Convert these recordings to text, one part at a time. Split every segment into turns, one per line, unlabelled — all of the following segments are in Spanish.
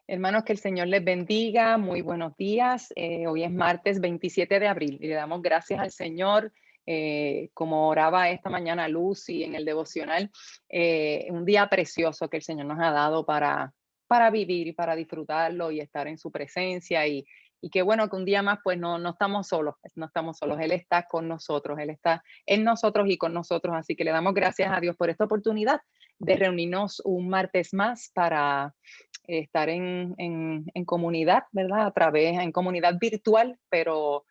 Hermanos, que el Señor les bendiga. Muy buenos días. Hoy es martes 27 de abril y le damos gracias al Señor. Como oraba esta mañana Lucy en el devocional, un día precioso que el Señor nos ha dado para vivir y para disfrutarlo y estar en su presencia. Y qué bueno que un día más, pues no estamos solos, no estamos solos. Él está con nosotros, Él está en nosotros y con nosotros. Así que le damos gracias a Dios por esta oportunidad de reunirnos un martes más para estar en comunidad, ¿verdad? En comunidad virtual, pero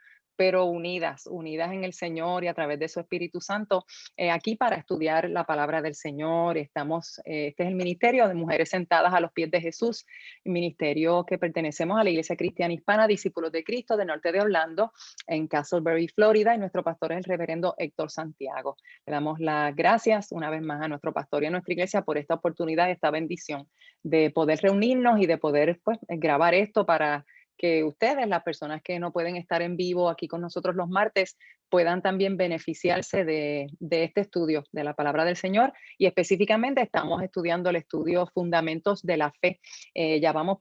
unidas en el Señor y a través de su Espíritu Santo, aquí para estudiar la palabra del Señor. Este es el Ministerio de Mujeres Sentadas a los Pies de Jesús, ministerio que pertenecemos a la Iglesia Cristiana Hispana, Discípulos de Cristo, del norte de Orlando, en Casselberry, Florida, y nuestro pastor es el reverendo Héctor Santiago. Le damos las gracias una vez más a nuestro pastor y a nuestra iglesia por esta oportunidad, esta bendición de poder reunirnos y de poder pues, grabar esto para que ustedes, las personas que no pueden estar en vivo aquí con nosotros los martes, puedan también beneficiarse de este estudio de la palabra del Señor. Y específicamente estamos estudiando el estudio Fundamentos de la Fe. Vamos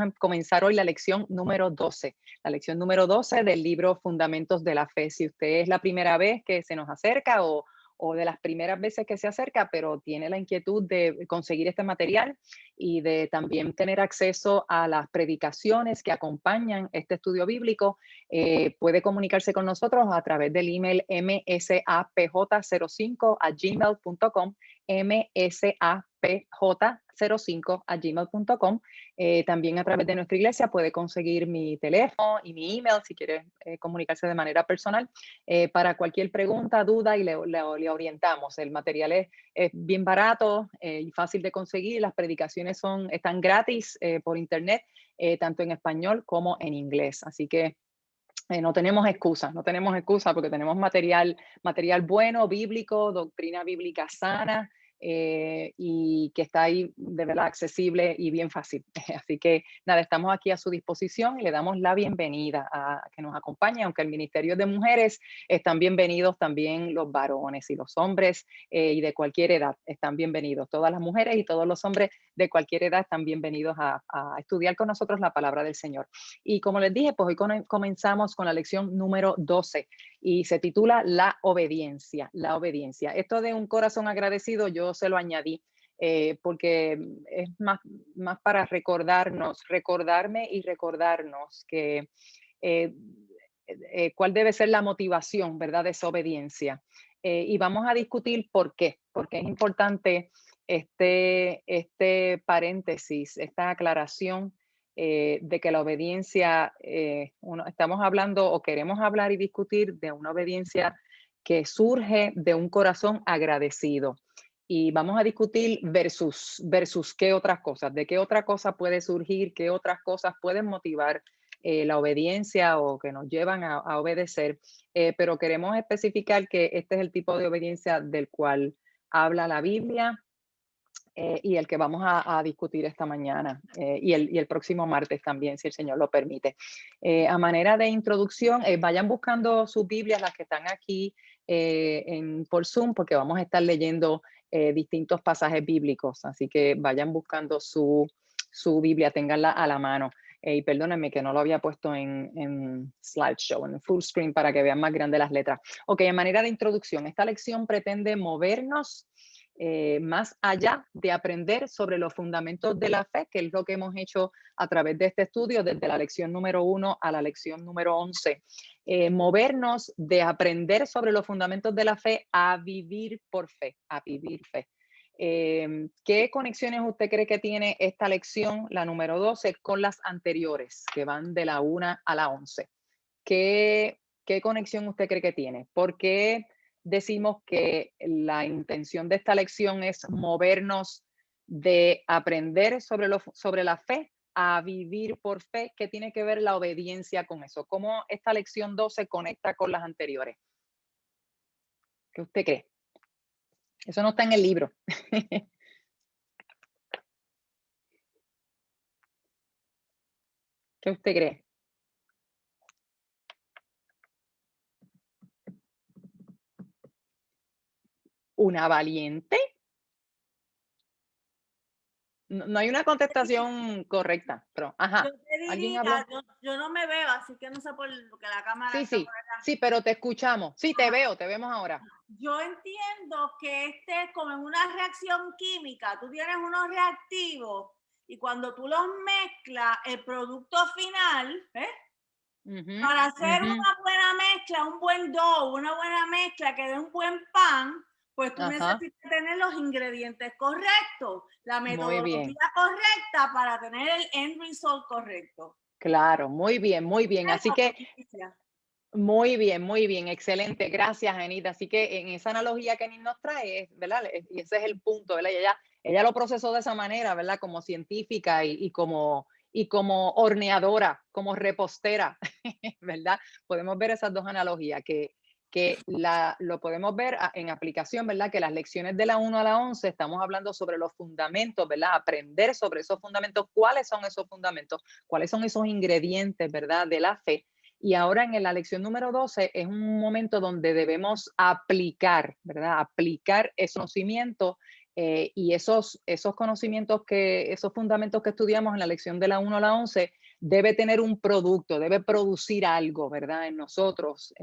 a comenzar hoy la lección número 12, la lección número 12 del libro Fundamentos de la Fe. Si usted es la primera vez que se nos acerca o de las primeras veces que se acerca, pero tiene la inquietud de conseguir este material y de también tener acceso a las predicaciones que acompañan este estudio bíblico, puede comunicarse con nosotros a través del email msapj05@gmail.com, msapj05@gmail.com. También a través de nuestra iglesia puede conseguir mi teléfono y mi email si quiere comunicarse de manera personal para cualquier pregunta, duda y le orientamos. El material es bien barato y fácil de conseguir. Las predicaciones están gratis por internet, tanto en español como en inglés. Así que no tenemos excusa porque tenemos material bueno, bíblico, doctrina bíblica sana, y que está ahí de verdad accesible y bien fácil. Así que nada, estamos aquí a su disposición y le damos la bienvenida a que nos acompañe, aunque el Ministerio de Mujeres están bienvenidos también los varones y los hombres y de cualquier edad están bienvenidos. Todas las mujeres y todos los hombres de cualquier edad están bienvenidos a estudiar con nosotros la palabra del Señor. Y como les dije, pues hoy comenzamos con la lección número 12 y se titula La obediencia, la obediencia. Esto de un corazón agradecido yo se lo añadí porque es más para recordarme y recordarnos que eh, cuál debe ser la motivación, ¿verdad?, de esa obediencia. Y vamos a discutir por qué es importante este paréntesis, esta aclaración de que la obediencia, estamos hablando o queremos hablar y discutir de una obediencia que surge de un corazón agradecido. Y vamos a discutir versus qué otras cosas, de qué otra cosa puede surgir, qué otras cosas pueden motivar la obediencia o que nos llevan a obedecer. Pero queremos especificar que este es el tipo de obediencia del cual habla la Biblia y el que vamos a discutir esta mañana y el próximo martes también, si el Señor lo permite. A manera de introducción, vayan buscando sus Biblias, las que están aquí por Zoom, porque vamos a estar leyendo distintos pasajes bíblicos, así que vayan buscando su Biblia, ténganla a la mano. Y perdónenme que no lo había puesto en slideshow, en full screen, para que vean más grande las letras. Ok, a manera de introducción, esta lección pretende movernos más allá de aprender sobre los fundamentos de la fe, que es lo que hemos hecho a través de este estudio, desde la lección número 1 a la lección número 11. Movernos de aprender sobre los fundamentos de la fe a vivir por fe, a vivir fe. ¿Qué conexiones usted cree que tiene esta lección, la número 12, con las anteriores, que van de la 1 a la 11? ¿Qué conexión usted cree que tiene? ¿Por qué decimos que la intención de esta lección es movernos de aprender sobre la fe a vivir por fe? ¿Qué tiene que ver la obediencia con eso? ¿Cómo esta lección 12 conecta con las anteriores? ¿Qué usted cree? Eso no está en el libro. ¿Qué usted cree? ¿Una valiente? no hay una contestación correcta, pero,
Yo
ajá,
te
¿alguien
diría,
habló?
yo no me veo, así que no sé por lo que la cámara
Sí,
está por
sí,
acá.
sí, pero te escuchamos. Sí, te veo, te vemos ahora.
Yo entiendo que este es como en una reacción química, tú tienes unos reactivos y cuando tú los mezclas, el producto final, ¿ves?
Ujú,
Para hacer
ujú,
una buena mezcla, un buen dough, una buena mezcla que dé un buen pan, pues tú
ajá,
necesitas tener los ingredientes correctos, la
muy bien.
metodología correcta para tener el end result correcto.
Claro, muy bien, muy bien. Así que muy bien, excelente. Gracias, Anita. Así que en esa analogía que Anit nos trae, ¿verdad? Y ese es el punto, ¿verdad? Ella lo procesó de esa manera, ¿verdad? Como científica y como horneadora, como repostera, ¿verdad? Podemos ver esas dos analogías lo podemos ver en aplicación, ¿verdad? Que las lecciones de la 1 a la 11 estamos hablando sobre los fundamentos, ¿verdad? Aprender sobre esos fundamentos, cuáles son esos fundamentos, cuáles son esos ingredientes, ¿verdad? De la fe y ahora en la lección número 12 es un momento donde debemos aplicar, ¿verdad? Aplicar ese conocimiento y esos conocimientos esos fundamentos que estudiamos en la lección de la 1 a la 11 debe tener un producto, debe producir algo, ¿verdad? En nosotros.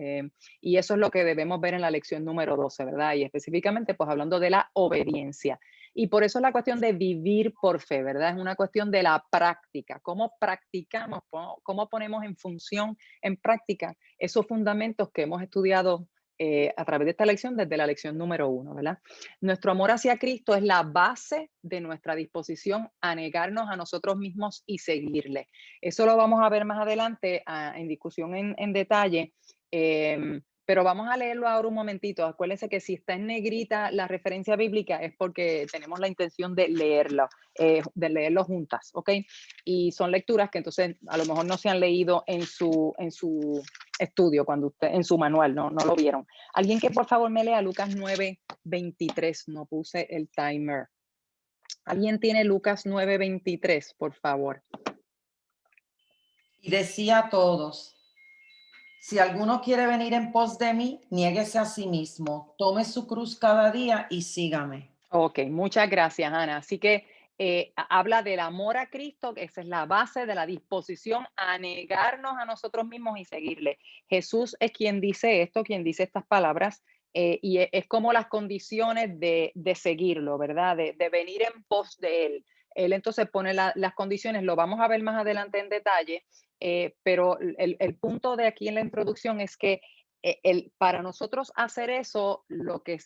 Y eso es lo que debemos ver en la lección número 12, ¿verdad? Y específicamente, pues hablando de la obediencia. Y por eso es la cuestión de vivir por fe, ¿verdad? Es una cuestión de la práctica. ¿Cómo practicamos? ¿Cómo ponemos en práctica esos fundamentos que hemos estudiado a través de esta lección desde la lección número 1, ¿verdad? Nuestro amor hacia Cristo es la base de nuestra disposición a negarnos a nosotros mismos y seguirle. Eso lo vamos a ver más adelante en discusión en detalle. Pero vamos a leerlo ahora un momentito. Acuérdense que si está en negrita la referencia bíblica es porque tenemos la intención de leerlo juntas, ¿ok? Y son lecturas que entonces a lo mejor no se han leído en su estudio, en su manual, no lo vieron. Alguien que por favor me lea Lucas 9:23, no puse el timer. ¿Alguien tiene Lucas 9:23, por favor?
Y decía a todos, si alguno quiere venir en pos de mí, niéguese a sí mismo, tome su cruz cada día y sígame.
Ok, muchas gracias, Ana. Así que habla del amor a Cristo, que esa es la base de la disposición a negarnos a nosotros mismos y seguirle. Jesús es quien dice esto, quien dice estas palabras, y es como las condiciones de seguirlo, ¿verdad? De venir en pos de Él. Él entonces pone las condiciones, lo vamos a ver más adelante en detalle, pero el punto de aquí en la introducción es que para nosotros hacer eso, lo que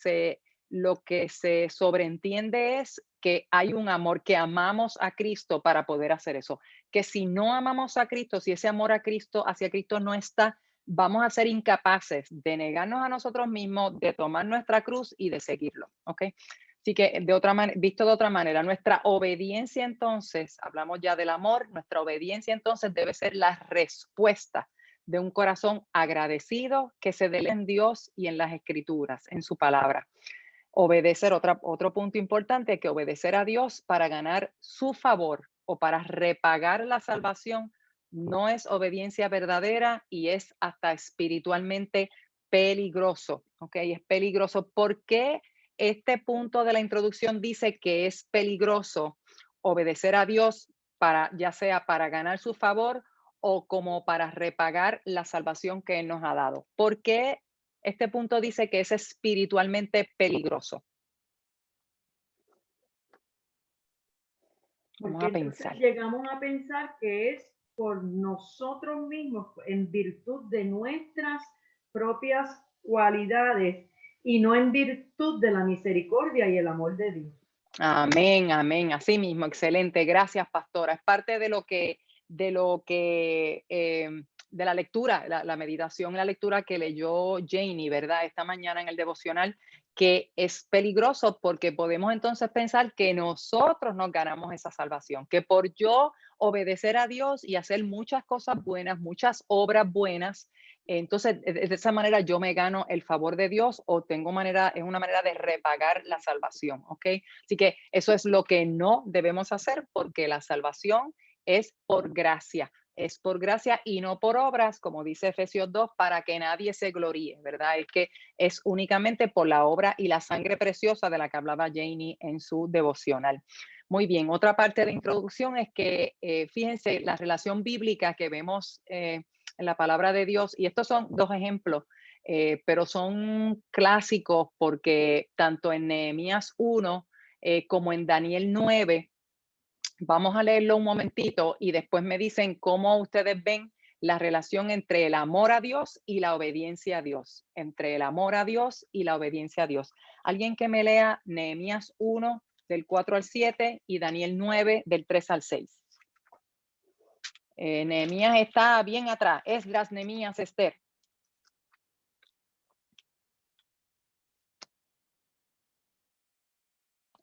se sobreentiende es que hay un amor, que amamos a Cristo para poder hacer eso. Que si no amamos a Cristo, si ese amor a Cristo, hacia Cristo no está, vamos a ser incapaces de negarnos a nosotros mismos, de tomar nuestra cruz y de seguirlo. ¿Ok? Así que visto de otra manera, nuestra obediencia entonces, hablamos ya del amor, nuestra obediencia entonces debe ser la respuesta de un corazón agradecido que se dé en Dios y en las escrituras, en su palabra. Obedecer, otro punto importante, que obedecer a Dios para ganar su favor o para repagar la salvación no es obediencia verdadera y es hasta espiritualmente peligroso, ¿ok? Es peligroso. ¿Por qué este punto de la introducción dice que es peligroso obedecer a Dios para, ya sea para ganar su favor o como para repagar la salvación que Él nos ha dado? ¿Por qué este punto dice que es espiritualmente peligroso? Vamos
Porque
a
entonces
pensar.
llegamos a pensar que es por nosotros mismos, en virtud de nuestras propias cualidades y no en virtud de la misericordia y el amor de Dios.
Amén, amén. Así mismo, excelente. Gracias, pastora. Es parte de la lectura, la meditación, la lectura que leyó Janie, ¿verdad? Esta mañana en el devocional, que es peligroso porque podemos entonces pensar que nosotros nos ganamos esa salvación, que por yo obedecer a Dios y hacer muchas cosas buenas, muchas obras buenas, entonces de esa manera yo me gano el favor de Dios o es una manera de repagar la salvación, ¿ok? Así que eso es lo que no debemos hacer porque la salvación es por gracia y no por obras, como dice Efesios 2, para que nadie se gloríe, ¿verdad? Es que es únicamente por la obra y la sangre preciosa de la que hablaba Janie en su devocional. Muy bien, otra parte de la introducción es que, fíjense, la relación bíblica que vemos en la palabra de Dios, y estos son dos ejemplos, pero son clásicos porque tanto en Nehemías 1 como en Daniel 9, vamos a leerlo un momentito y después me dicen cómo ustedes ven la relación entre el amor a Dios y la obediencia a Dios, entre el amor a Dios y la obediencia a Dios. Alguien que me lea Nehemías 1 del 4 al 7 y Daniel 9 del 3 al 6. Nehemías está bien atrás, Esdras, Nehemías, Esther.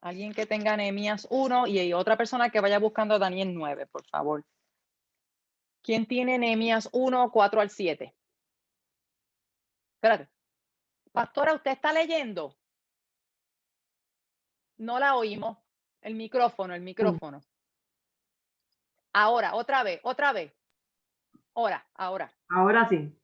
Alguien que tenga Nehemías 1 y otra persona que vaya buscando Daniel 9, por favor. ¿Quién tiene Nehemías 1, 4 al 7? Espérate. Pastora, ¿usted está leyendo? No la oímos. El micrófono. Ahora, otra vez. Ahora.
Ahora sí.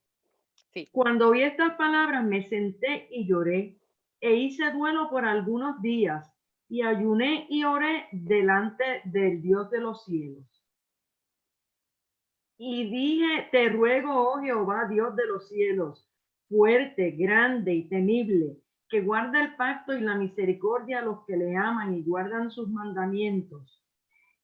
Sí.
Cuando oí estas palabras me senté y lloré e hice duelo por algunos días y ayuné y oré delante del Dios de los cielos. Y dije, te ruego, oh Jehová, Dios de los cielos, fuerte, grande y temible, que guarda el pacto y la misericordia a los que le aman y guardan sus mandamientos.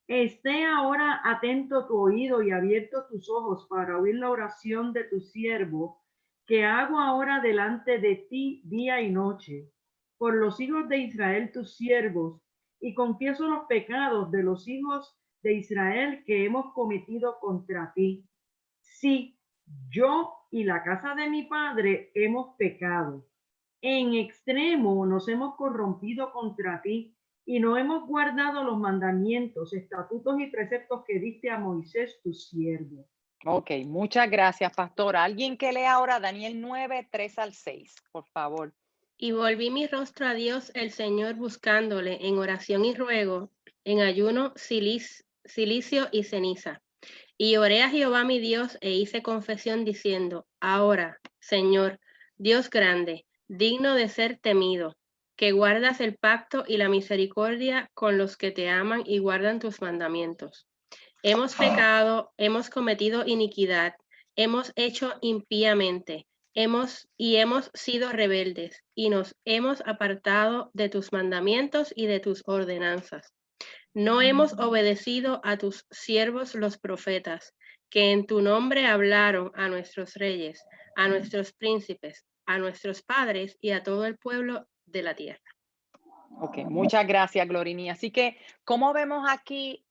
Esté ahora atento tu oído y abierto tus ojos para oír la oración de tu siervo, que hago ahora delante de ti día y noche, por los hijos de Israel tus siervos, y confieso los pecados de los hijos de Israel que hemos cometido contra ti. Sí, yo y la casa de mi padre hemos pecado. En extremo nos hemos corrompido contra ti y no hemos guardado los mandamientos, estatutos y preceptos que diste a Moisés tu siervo.
Ok, muchas gracias, pastora. Alguien que lea ahora Daniel 9, 3 al 6, por favor.
Y volví mi rostro a Dios el Señor buscándole en oración y ruego, en ayuno, cilicio y ceniza. Y oré a Jehová mi Dios e hice confesión diciendo, ahora, Señor, Dios grande, digno de ser temido, que guardas el pacto y la misericordia con los que te aman y guardan tus mandamientos. Hemos pecado, hemos cometido iniquidad, hemos hecho impíamente, hemos sido rebeldes y nos hemos apartado de tus mandamientos y de tus ordenanzas. No hemos obedecido a tus siervos los profetas, que en tu nombre hablaron a nuestros reyes, a nuestros príncipes, a nuestros padres y a todo el pueblo de la tierra.
Ok, muchas gracias, Glorini. Así que, ¿cómo vemos aquí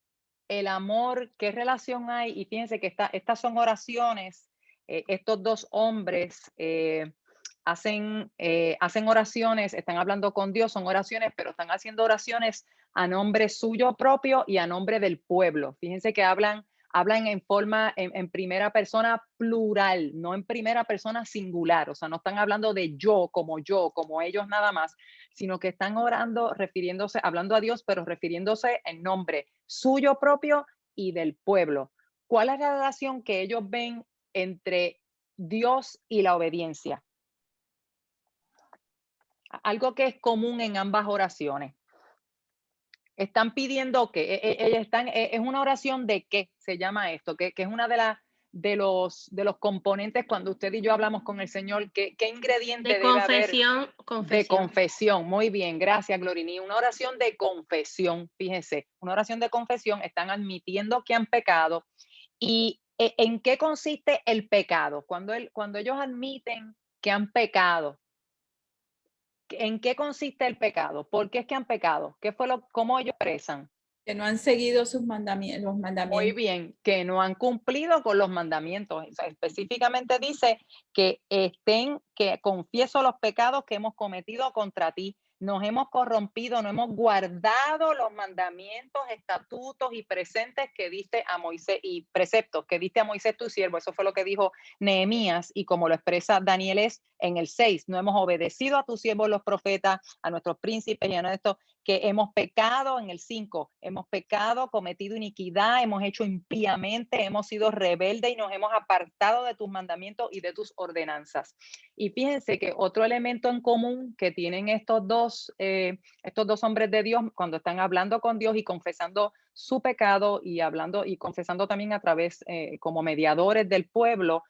el amor? ¿Qué relación hay? Y fíjense que estas son oraciones. Estos dos hombres hacen oraciones, están hablando con Dios, son oraciones, pero están haciendo oraciones a nombre suyo propio y a nombre del pueblo. Fíjense que hablan en primera persona plural, no en primera persona singular. O sea, no están hablando de yo, como ellos nada más, sino que están orando, hablando a Dios, pero refiriéndose en nombre suyo propio y del pueblo. ¿Cuál es la relación que ellos ven entre Dios y la obediencia? Algo que es común en ambas oraciones. Están pidiendo que es una oración de qué se llama esto, que es una de los componentes cuando usted y yo hablamos con el Señor, ¿qué ingrediente
De
debe haber?
confesión.
De confesión. Muy bien, gracias, Glorini. Una oración de confesión, fíjese, una oración de confesión, están admitiendo que han pecado. ¿Y en qué consiste el pecado? Cuando ellos admiten que han pecado, ¿en qué consiste el pecado? ¿Por qué es que han pecado? ¿Cómo ellos expresan?
Que no han seguido los mandamientos.
Muy bien, que no han cumplido con los mandamientos. O sea, específicamente dice que confieso los pecados que hemos cometido contra ti. Nos hemos corrompido, no hemos guardado los mandamientos, estatutos y preceptos que diste a Moisés tu siervo. Eso fue lo que dijo Nehemías, y como lo expresa Daniel es en el 6, no hemos obedecido a tu siervo los profetas, a nuestros príncipes y a nuestros, que hemos pecado, en el 5, hemos pecado, cometido iniquidad, hemos hecho impíamente, hemos sido rebeldes y nos hemos apartado de tus mandamientos y de tus ordenanzas. Y fíjense que otro elemento en común que tienen estos dos hombres de Dios cuando están hablando con Dios y confesando su pecado y hablando y confesando también a través como mediadores del pueblo,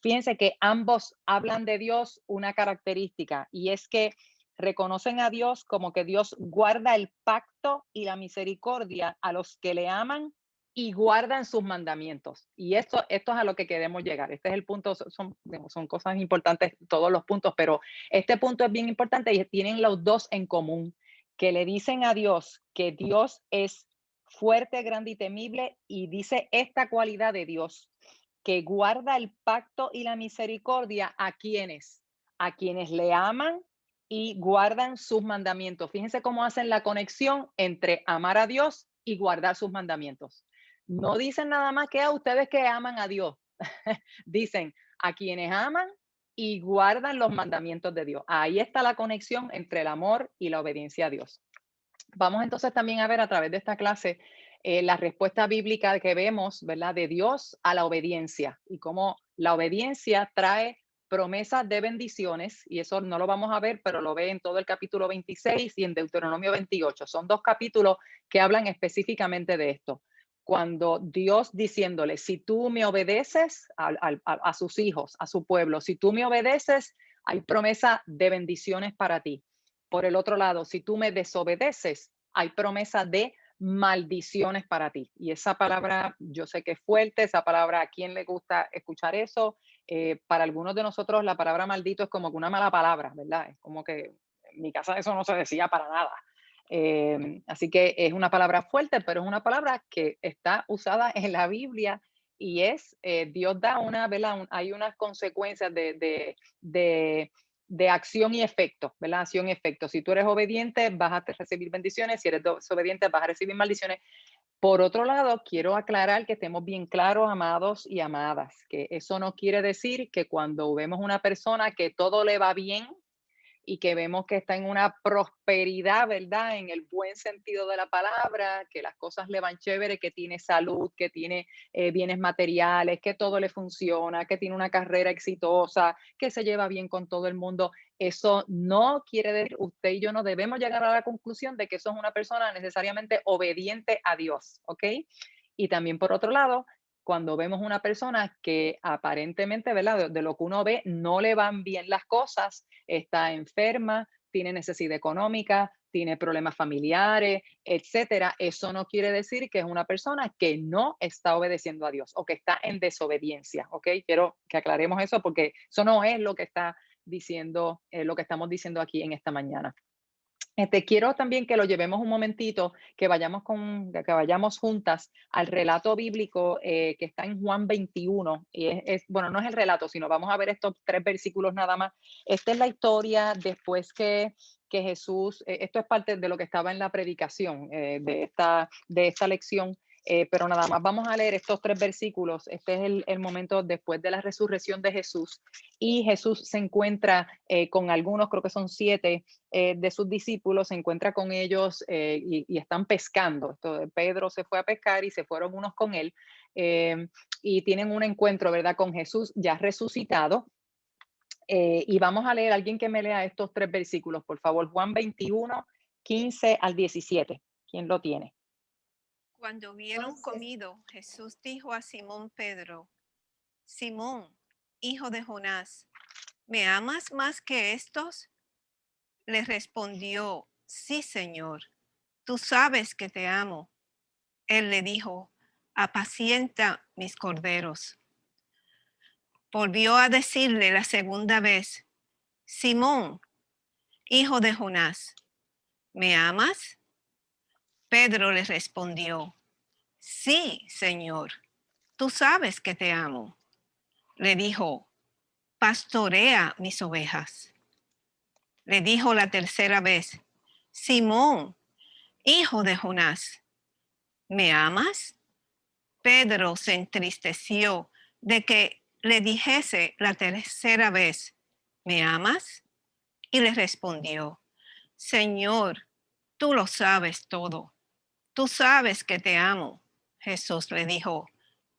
fíjense que ambos hablan de Dios una característica, y es que reconocen a Dios como que Dios guarda el pacto y la misericordia a los que le aman y guardan sus mandamientos. Y esto es a lo que queremos llegar. Este es el punto, son cosas importantes todos los puntos, pero este punto es bien importante y tienen los dos en común, que le dicen a Dios que Dios es fuerte, grande y temible, y dice esta cualidad de Dios, que guarda el pacto y la misericordia a quienes le aman y guardan sus mandamientos. Fíjense cómo hacen la conexión entre amar a Dios y guardar sus mandamientos. No dicen nada más que a ustedes que aman a Dios. Dicen a quienes aman y guardan los mandamientos de Dios. Ahí está la conexión entre el amor y la obediencia a Dios. Vamos entonces también a ver a través de esta clase la respuesta bíblica que vemos, ¿verdad?, de Dios a la obediencia y cómo la obediencia trae promesas de bendiciones, y eso no lo vamos a ver, pero lo ve en todo el capítulo 26 y en Deuteronomio 28. Son dos capítulos que hablan específicamente de esto. Cuando Dios diciéndole, si tú me obedeces a sus hijos, a su pueblo, si tú me obedeces, hay promesa de bendiciones para ti. Por el otro lado, si tú me desobedeces, hay promesa de maldiciones para ti. Y esa palabra, yo sé que es fuerte, esa palabra, ¿a quién le gusta escuchar eso? Para algunos de nosotros la palabra maldito es como que una mala palabra, ¿verdad? Es como que en mi casa eso no se decía para nada. Así que es una palabra fuerte, pero es una palabra que está usada en la Biblia y es, Dios da una, ¿verdad? Hay unas consecuencias de acción y efecto, ¿verdad? Acción y efecto. Si tú eres obediente, vas a recibir bendiciones. Si eres desobediente, vas a recibir maldiciones. Por otro lado, quiero aclarar que estemos bien claros, amados y amadas, que eso no quiere decir que cuando vemos una persona que todo le va bien y que vemos que está en una prosperidad, ¿verdad? En el buen sentido de la palabra, que las cosas le van chévere, que tiene salud, que tiene bienes materiales, que todo le funciona, que tiene una carrera exitosa, que se lleva bien con todo el mundo. Eso no quiere decir, usted y yo no debemos llegar a la conclusión de que eso es una persona necesariamente obediente a Dios, ¿ok? Y también por otro lado, cuando vemos una persona que aparentemente, ¿verdad? De lo que uno ve, no le van bien las cosas, está enferma, tiene necesidad económica, tiene problemas familiares, etcétera. Eso no quiere decir que es una persona que no está obedeciendo a Dios o que está en desobediencia, ¿ok? Quiero que aclaremos eso porque eso no es lo que está diciendo, lo que estamos diciendo aquí en esta mañana. Quiero también que lo llevemos un momentito, que vayamos juntas al relato bíblico que está en Juan 21. Y bueno, no es el relato, sino vamos a ver estos 3 versículos nada más. Esta es la historia después que Jesús, esto es parte de lo que estaba en la predicación de esta lección. Pero nada más vamos a leer estos 3 versículos. Este es el momento después de la resurrección de Jesús, y Jesús se encuentra con algunos, creo que son 7 de sus discípulos, se encuentra con ellos y están pescando. Pedro se fue a pescar y se fueron unos con él y tienen un encuentro, ¿verdad?, con Jesús ya resucitado. Y vamos a leer, alguien que me lea estos 3 versículos, por favor. Juan 21, 15 al 17. ¿Quién lo tiene?
Cuando hubieron comido, Jesús dijo a Simón Pedro: Simón, hijo de Jonás, ¿me amas más que estos? Le respondió: sí, Señor, tú sabes que te amo. Él le dijo: apacienta mis corderos. Volvió a decirle la segunda vez: Simón, hijo de Jonás, ¿me amas? Pedro le respondió: sí, Señor, tú sabes que te amo. Le dijo: pastorea mis ovejas. Le dijo la tercera vez: Simón, hijo de Jonás, ¿me amas? Pedro se entristeció de que le dijese la tercera vez: ¿me amas? Y le respondió: Señor, Tú lo sabes todo. Tú sabes que te amo. Jesús le dijo,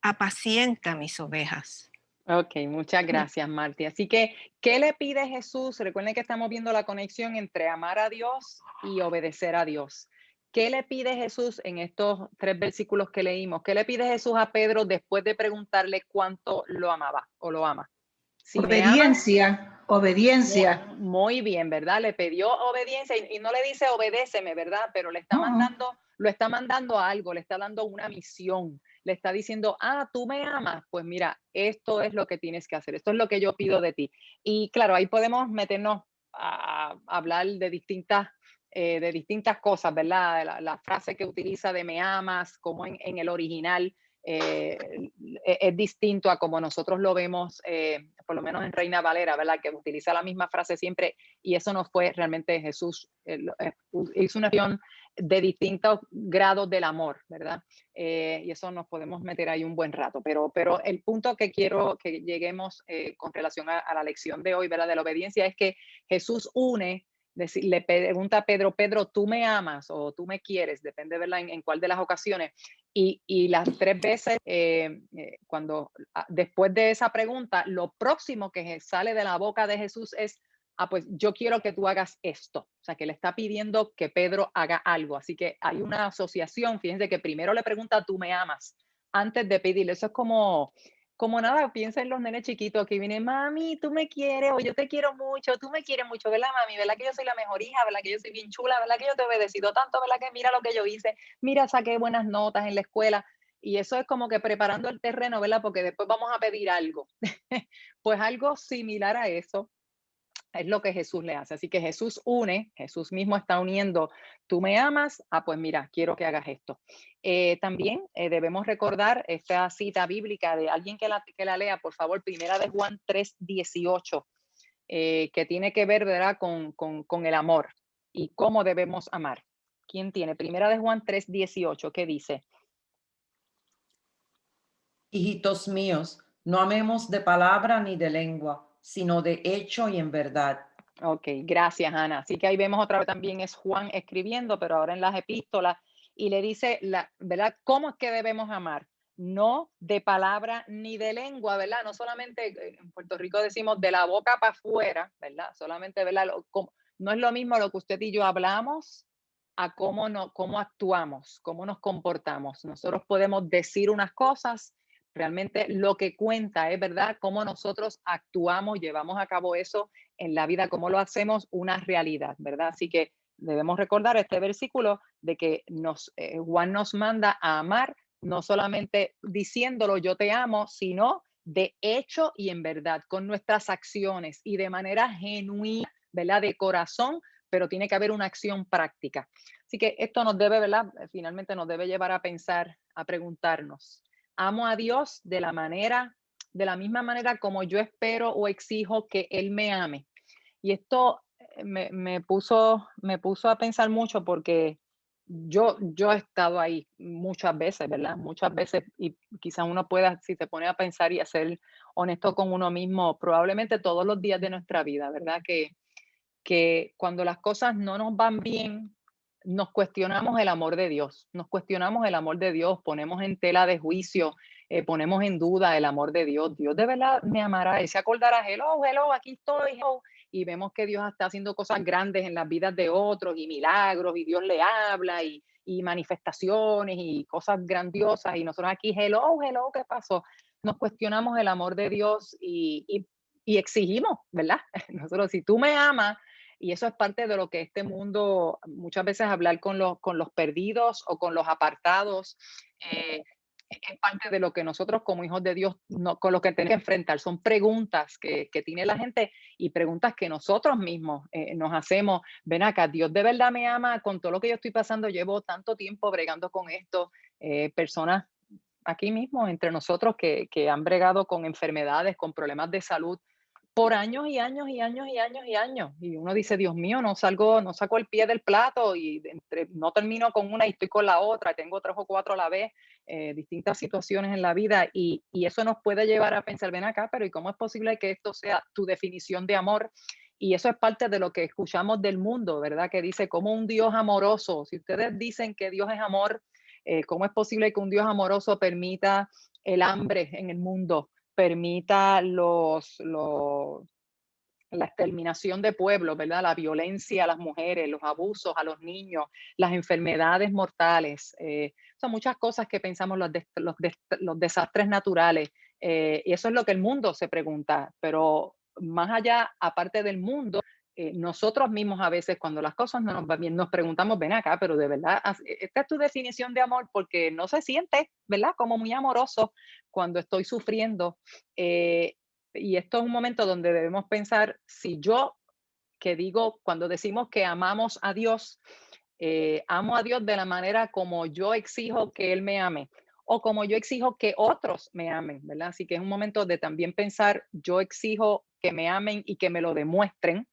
apacienta mis ovejas.
Ok, muchas gracias, Marti. Así que, ¿qué le pide Jesús? Recuerden que estamos viendo la conexión entre amar a Dios y obedecer a Dios. ¿Qué le pide Jesús en estos 3 versículos que leímos? ¿Qué le pide Jesús a Pedro después de preguntarle cuánto lo amaba o lo ama? Si me amas,
Obediencia, obediencia.
muy bien, ¿verdad? Le pidió obediencia y no le dice obedéceme, ¿verdad? Pero le está mandando, lo está mandando a algo, le está dando una misión, le está diciendo, tú me amas, pues mira, esto es lo que tienes que hacer, esto es lo que yo pido de ti. Y claro, ahí podemos meternos a hablar de distintas cosas, ¿verdad? La frase que utiliza de me amas, como en el original, es distinto a como nosotros lo vemos, por lo menos en Reina Valera, ¿verdad? Que utiliza la misma frase siempre y eso no fue realmente Jesús. Hizo una acción de distintos grados del amor, ¿verdad? Y eso nos podemos meter ahí un buen rato, pero el punto que quiero que lleguemos con relación a la lección de hoy, ¿verdad? De la obediencia es que Jesús une. Le pregunta a Pedro, Pedro, ¿tú me amas o tú me quieres? Depende, ¿verdad? En cuál de las ocasiones. Y las 3 veces, después de esa pregunta, lo próximo que sale de la boca de Jesús es, pues yo quiero que tú hagas esto. O sea, que le está pidiendo que Pedro haga algo. Así que hay una asociación, fíjense que primero le pregunta, ¿tú me amas? Antes de pedirle. Eso es como nada, piensa en los nenes chiquitos que vienen, mami, tú me quieres, o yo te quiero mucho, tú me quieres mucho, ¿verdad, mami? ¿Verdad que yo soy la mejor hija? ¿Verdad que yo soy bien chula? ¿Verdad que yo te he obedecido tanto? ¿Verdad que mira lo que yo hice? Mira, saqué buenas notas en la escuela. Y eso es como que preparando el terreno, ¿verdad? Porque después vamos a pedir algo. Pues algo similar a eso es lo que Jesús le hace. Así que Jesús mismo está uniendo, tú me amas, pues mira, quiero que hagas esto. También debemos recordar esta cita bíblica de alguien que la lea, por favor, primera de Juan 3:18, que tiene que ver, ¿verdad? Con el amor y cómo debemos amar. ¿Quién tiene? Primera de Juan 3:18, ¿qué dice?
Hijitos míos, no amemos de palabra ni de lengua, sino de hecho y en verdad.
Ok, gracias, Ana. Así que ahí vemos otra vez también es Juan escribiendo, pero ahora en las epístolas, y le dice, ¿verdad? ¿Cómo es que debemos amar? No de palabra ni de lengua, ¿verdad? No solamente en Puerto Rico decimos de la boca para afuera, ¿verdad? Solamente, ¿verdad? No es lo mismo lo que usted y yo hablamos a cómo actuamos, cómo nos comportamos. Nosotros podemos decir unas cosas, realmente lo que cuenta es, ¿verdad? Cómo nosotros actuamos, llevamos a cabo eso en la vida, cómo lo hacemos una realidad, ¿verdad? Así que debemos recordar este versículo de que Juan nos manda a amar, no solamente diciéndolo yo te amo, sino de hecho y en verdad, con nuestras acciones y de manera genuina, ¿verdad? De corazón, pero tiene que haber una acción práctica. Así que esto nos debe, ¿verdad? Finalmente nos debe llevar a pensar, a preguntarnos, ¿amo a Dios de la misma manera como yo espero o exijo que Él me ame? Y esto me puso a pensar mucho porque yo he estado ahí muchas veces, ¿verdad? Muchas veces, y quizás uno pueda, si se pone a pensar y a ser honesto con uno mismo, probablemente todos los días de nuestra vida, ¿verdad? Que cuando las cosas no nos van bien, nos cuestionamos el amor de Dios, ponemos en tela de juicio, ponemos en duda el amor de Dios. Dios de verdad me amará, Él se acordará, hello, hello, aquí estoy, hello. Y vemos que Dios está haciendo cosas grandes en las vidas de otros y milagros, y Dios le habla y manifestaciones y cosas grandiosas. Y nosotros aquí, hello, hello, ¿qué pasó? Nos cuestionamos el amor de Dios y exigimos, ¿verdad? Nosotros, si tú me amas, y eso es parte de lo que este mundo, muchas veces hablar con los perdidos o con los apartados, es parte de lo que nosotros como hijos de Dios, con lo que tenemos que enfrentar. Son preguntas que tiene la gente y preguntas que nosotros mismos nos hacemos. Ven acá, Dios de verdad me ama con todo lo que yo estoy pasando. Llevo tanto tiempo bregando con esto. Personas aquí mismo entre nosotros que han bregado con enfermedades, con problemas de salud por años y años y años y años y años. Y uno dice, Dios mío, no saco el pie del plato y no termino con una y estoy con la otra, tengo 3 o 4 a la vez, distintas situaciones en la vida y eso nos puede llevar a pensar, ven acá, pero ¿y cómo es posible que esto sea tu definición de amor? Y eso es parte de lo que escuchamos del mundo, ¿verdad? Que dice, como un Dios amoroso, si ustedes dicen que Dios es amor, ¿cómo es posible que un Dios amoroso permita el hambre en el mundo, permita la exterminación de pueblos, ¿verdad? La violencia a las mujeres, los abusos a los niños, las enfermedades mortales, son muchas cosas que pensamos, los desastres naturales, y eso es lo que el mundo se pregunta, pero más allá, aparte del mundo, nosotros mismos a veces cuando las cosas no nos van bien, nos preguntamos, ven acá, pero de verdad, esta es tu definición de amor, porque no se siente, ¿verdad? Como muy amoroso cuando estoy sufriendo. Y esto es un momento donde debemos pensar, si yo, que digo, cuando decimos que amamos a Dios, amo a Dios de la manera como yo exijo que Él me ame o como yo exijo que otros me amen, ¿verdad? Así que es un momento de también pensar, yo exijo que me amen y que me lo demuestren.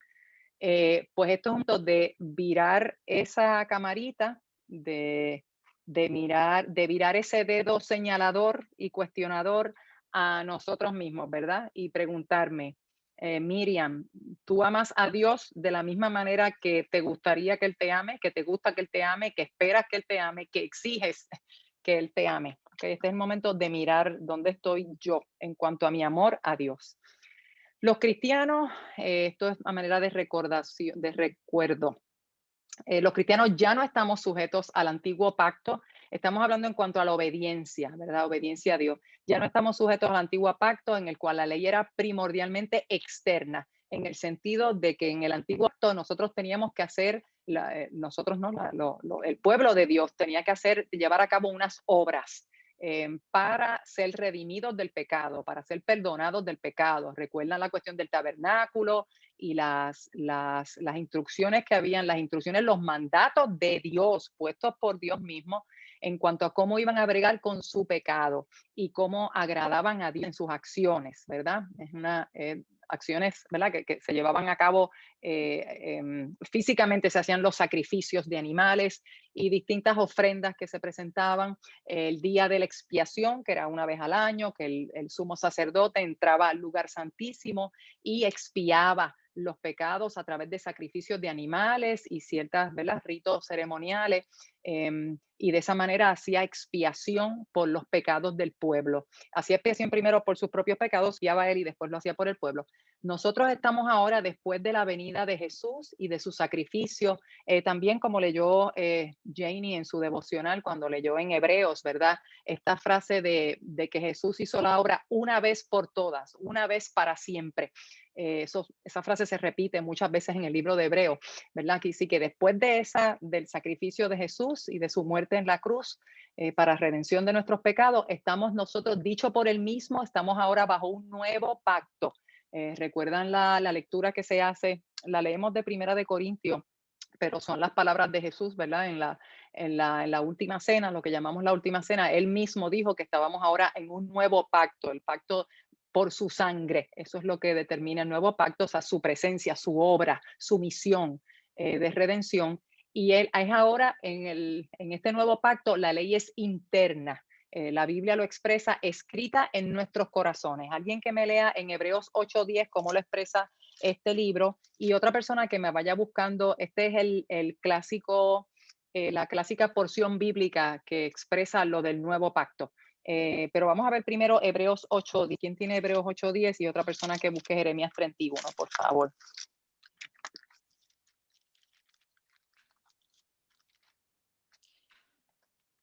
Pues esto es un momento de virar esa camarita, de virar ese dedo señalador y cuestionador a nosotros mismos, ¿verdad? Y preguntarme, Miriam, ¿tú amas a Dios de la misma manera que te gustaría que Él te ame, que te gusta que Él te ame, que esperas que Él te ame, que exiges que Él te ame? Okay, este es el momento de mirar dónde estoy yo en cuanto a mi amor a Dios. Los cristianos, esto es a manera de recordación, de recuerdo. Los cristianos ya no estamos sujetos al antiguo pacto. Estamos hablando en cuanto a la obediencia, ¿verdad? Obediencia a Dios. Ya no estamos sujetos al antiguo pacto en el cual la ley era primordialmente externa, en el sentido de que en el antiguo pacto nosotros teníamos que hacer, nosotros no, el pueblo de Dios tenía que llevar a cabo unas obras para ser redimidos del pecado, para ser perdonados del pecado. Recuerdan la cuestión del tabernáculo y las instrucciones que habían, las instrucciones, los mandatos de Dios puestos por Dios mismo en cuanto a cómo iban a bregar con su pecado y cómo agradaban a Dios en sus acciones, ¿verdad? Es una acciones, ¿verdad? Que se llevaban a cabo físicamente, se hacían los sacrificios de animales y distintas ofrendas que se presentaban. El día de la expiación, que era una vez al año, que el sumo sacerdote entraba al lugar santísimo y expiaba los pecados a través de sacrificios de animales y ciertas, ¿verdad?, ritos ceremoniales, y de esa manera hacía expiación por los pecados del pueblo. Hacía expiación primero por sus propios pecados, guiaba él y después lo hacía por el pueblo. Nosotros estamos ahora, después de la venida de Jesús y de su sacrificio, también como leyó Janie en su devocional, cuando leyó en Hebreos, ¿verdad? Esta frase de que Jesús hizo la obra una vez por todas, una vez para siempre. Esa frase se repite muchas veces en el libro de Hebreos, ¿verdad? Que sí, que después del sacrificio de Jesús y de su muerte en la cruz, para redención de nuestros pecados, estamos nosotros, dicho por él mismo, estamos ahora bajo un nuevo pacto. ¿Recuerdan la lectura que se hace? La leemos de Primera de Corintios, pero son las palabras de Jesús, ¿verdad? En la última cena, lo que llamamos la última cena, él mismo dijo que estábamos ahora en un nuevo pacto, el pacto por su sangre. Eso es lo que determina el nuevo pacto, o sea, su presencia, su obra, su misión de redención. Y él es ahora en este nuevo pacto, la ley es interna. La Biblia lo expresa escrita en nuestros corazones. Alguien que me lea en Hebreos 8:10 cómo lo expresa este libro, y otra persona que me vaya buscando, este es el clásico, la clásica porción bíblica que expresa lo del nuevo pacto. Pero vamos a ver primero Hebreos 8:10. ¿Quién tiene Hebreos 8:10? Y otra persona que busque Jeremías 31, por favor.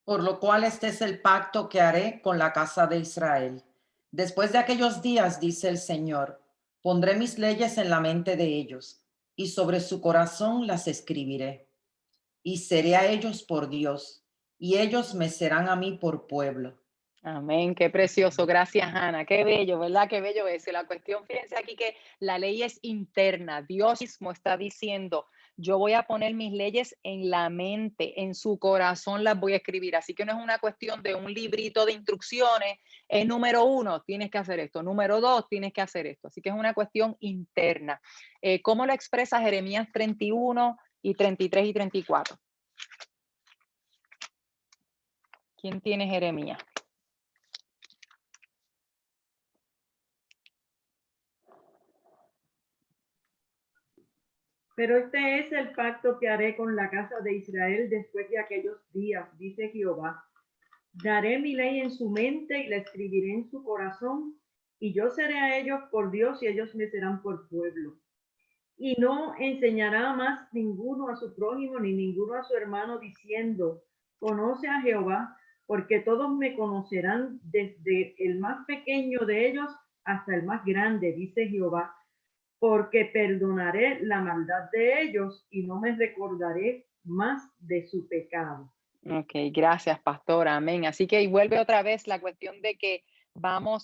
Por lo cual este es el pacto que haré con la casa de Israel. Después de aquellos días, dice el Señor, pondré mis leyes en la mente de ellos, y sobre su corazón las escribiré. Y seré a ellos por Dios, y ellos me serán a mí por pueblo.
Amén, qué precioso. Gracias, Ana. Qué bello, ¿verdad? Qué bello es. Y la cuestión, fíjense aquí que la ley es interna. Dios mismo está diciendo, yo voy a poner mis leyes en la mente, en su corazón las voy a escribir. Así que no es una cuestión de un librito de instrucciones. Es número 1, tienes que hacer esto. Número 2, tienes que hacer esto. Así que es una cuestión interna. ¿Cómo lo expresa Jeremías 31 y 33 y 34? ¿Quién tiene Jeremías?
Pero este es el pacto que haré con la casa de Israel después de aquellos días, dice Jehová. Daré mi ley en su mente y la escribiré en su corazón, y yo seré a ellos por Dios y ellos me serán por pueblo. Y no enseñará más ninguno a su prójimo ni ninguno a su hermano diciendo, conoce a Jehová, porque todos me conocerán desde el más pequeño de ellos hasta el más grande, dice Jehová, porque perdonaré la maldad de ellos y no me recordaré más de su pecado.
Ok, gracias, pastora. Amén. Así que y vuelve otra vez la cuestión de que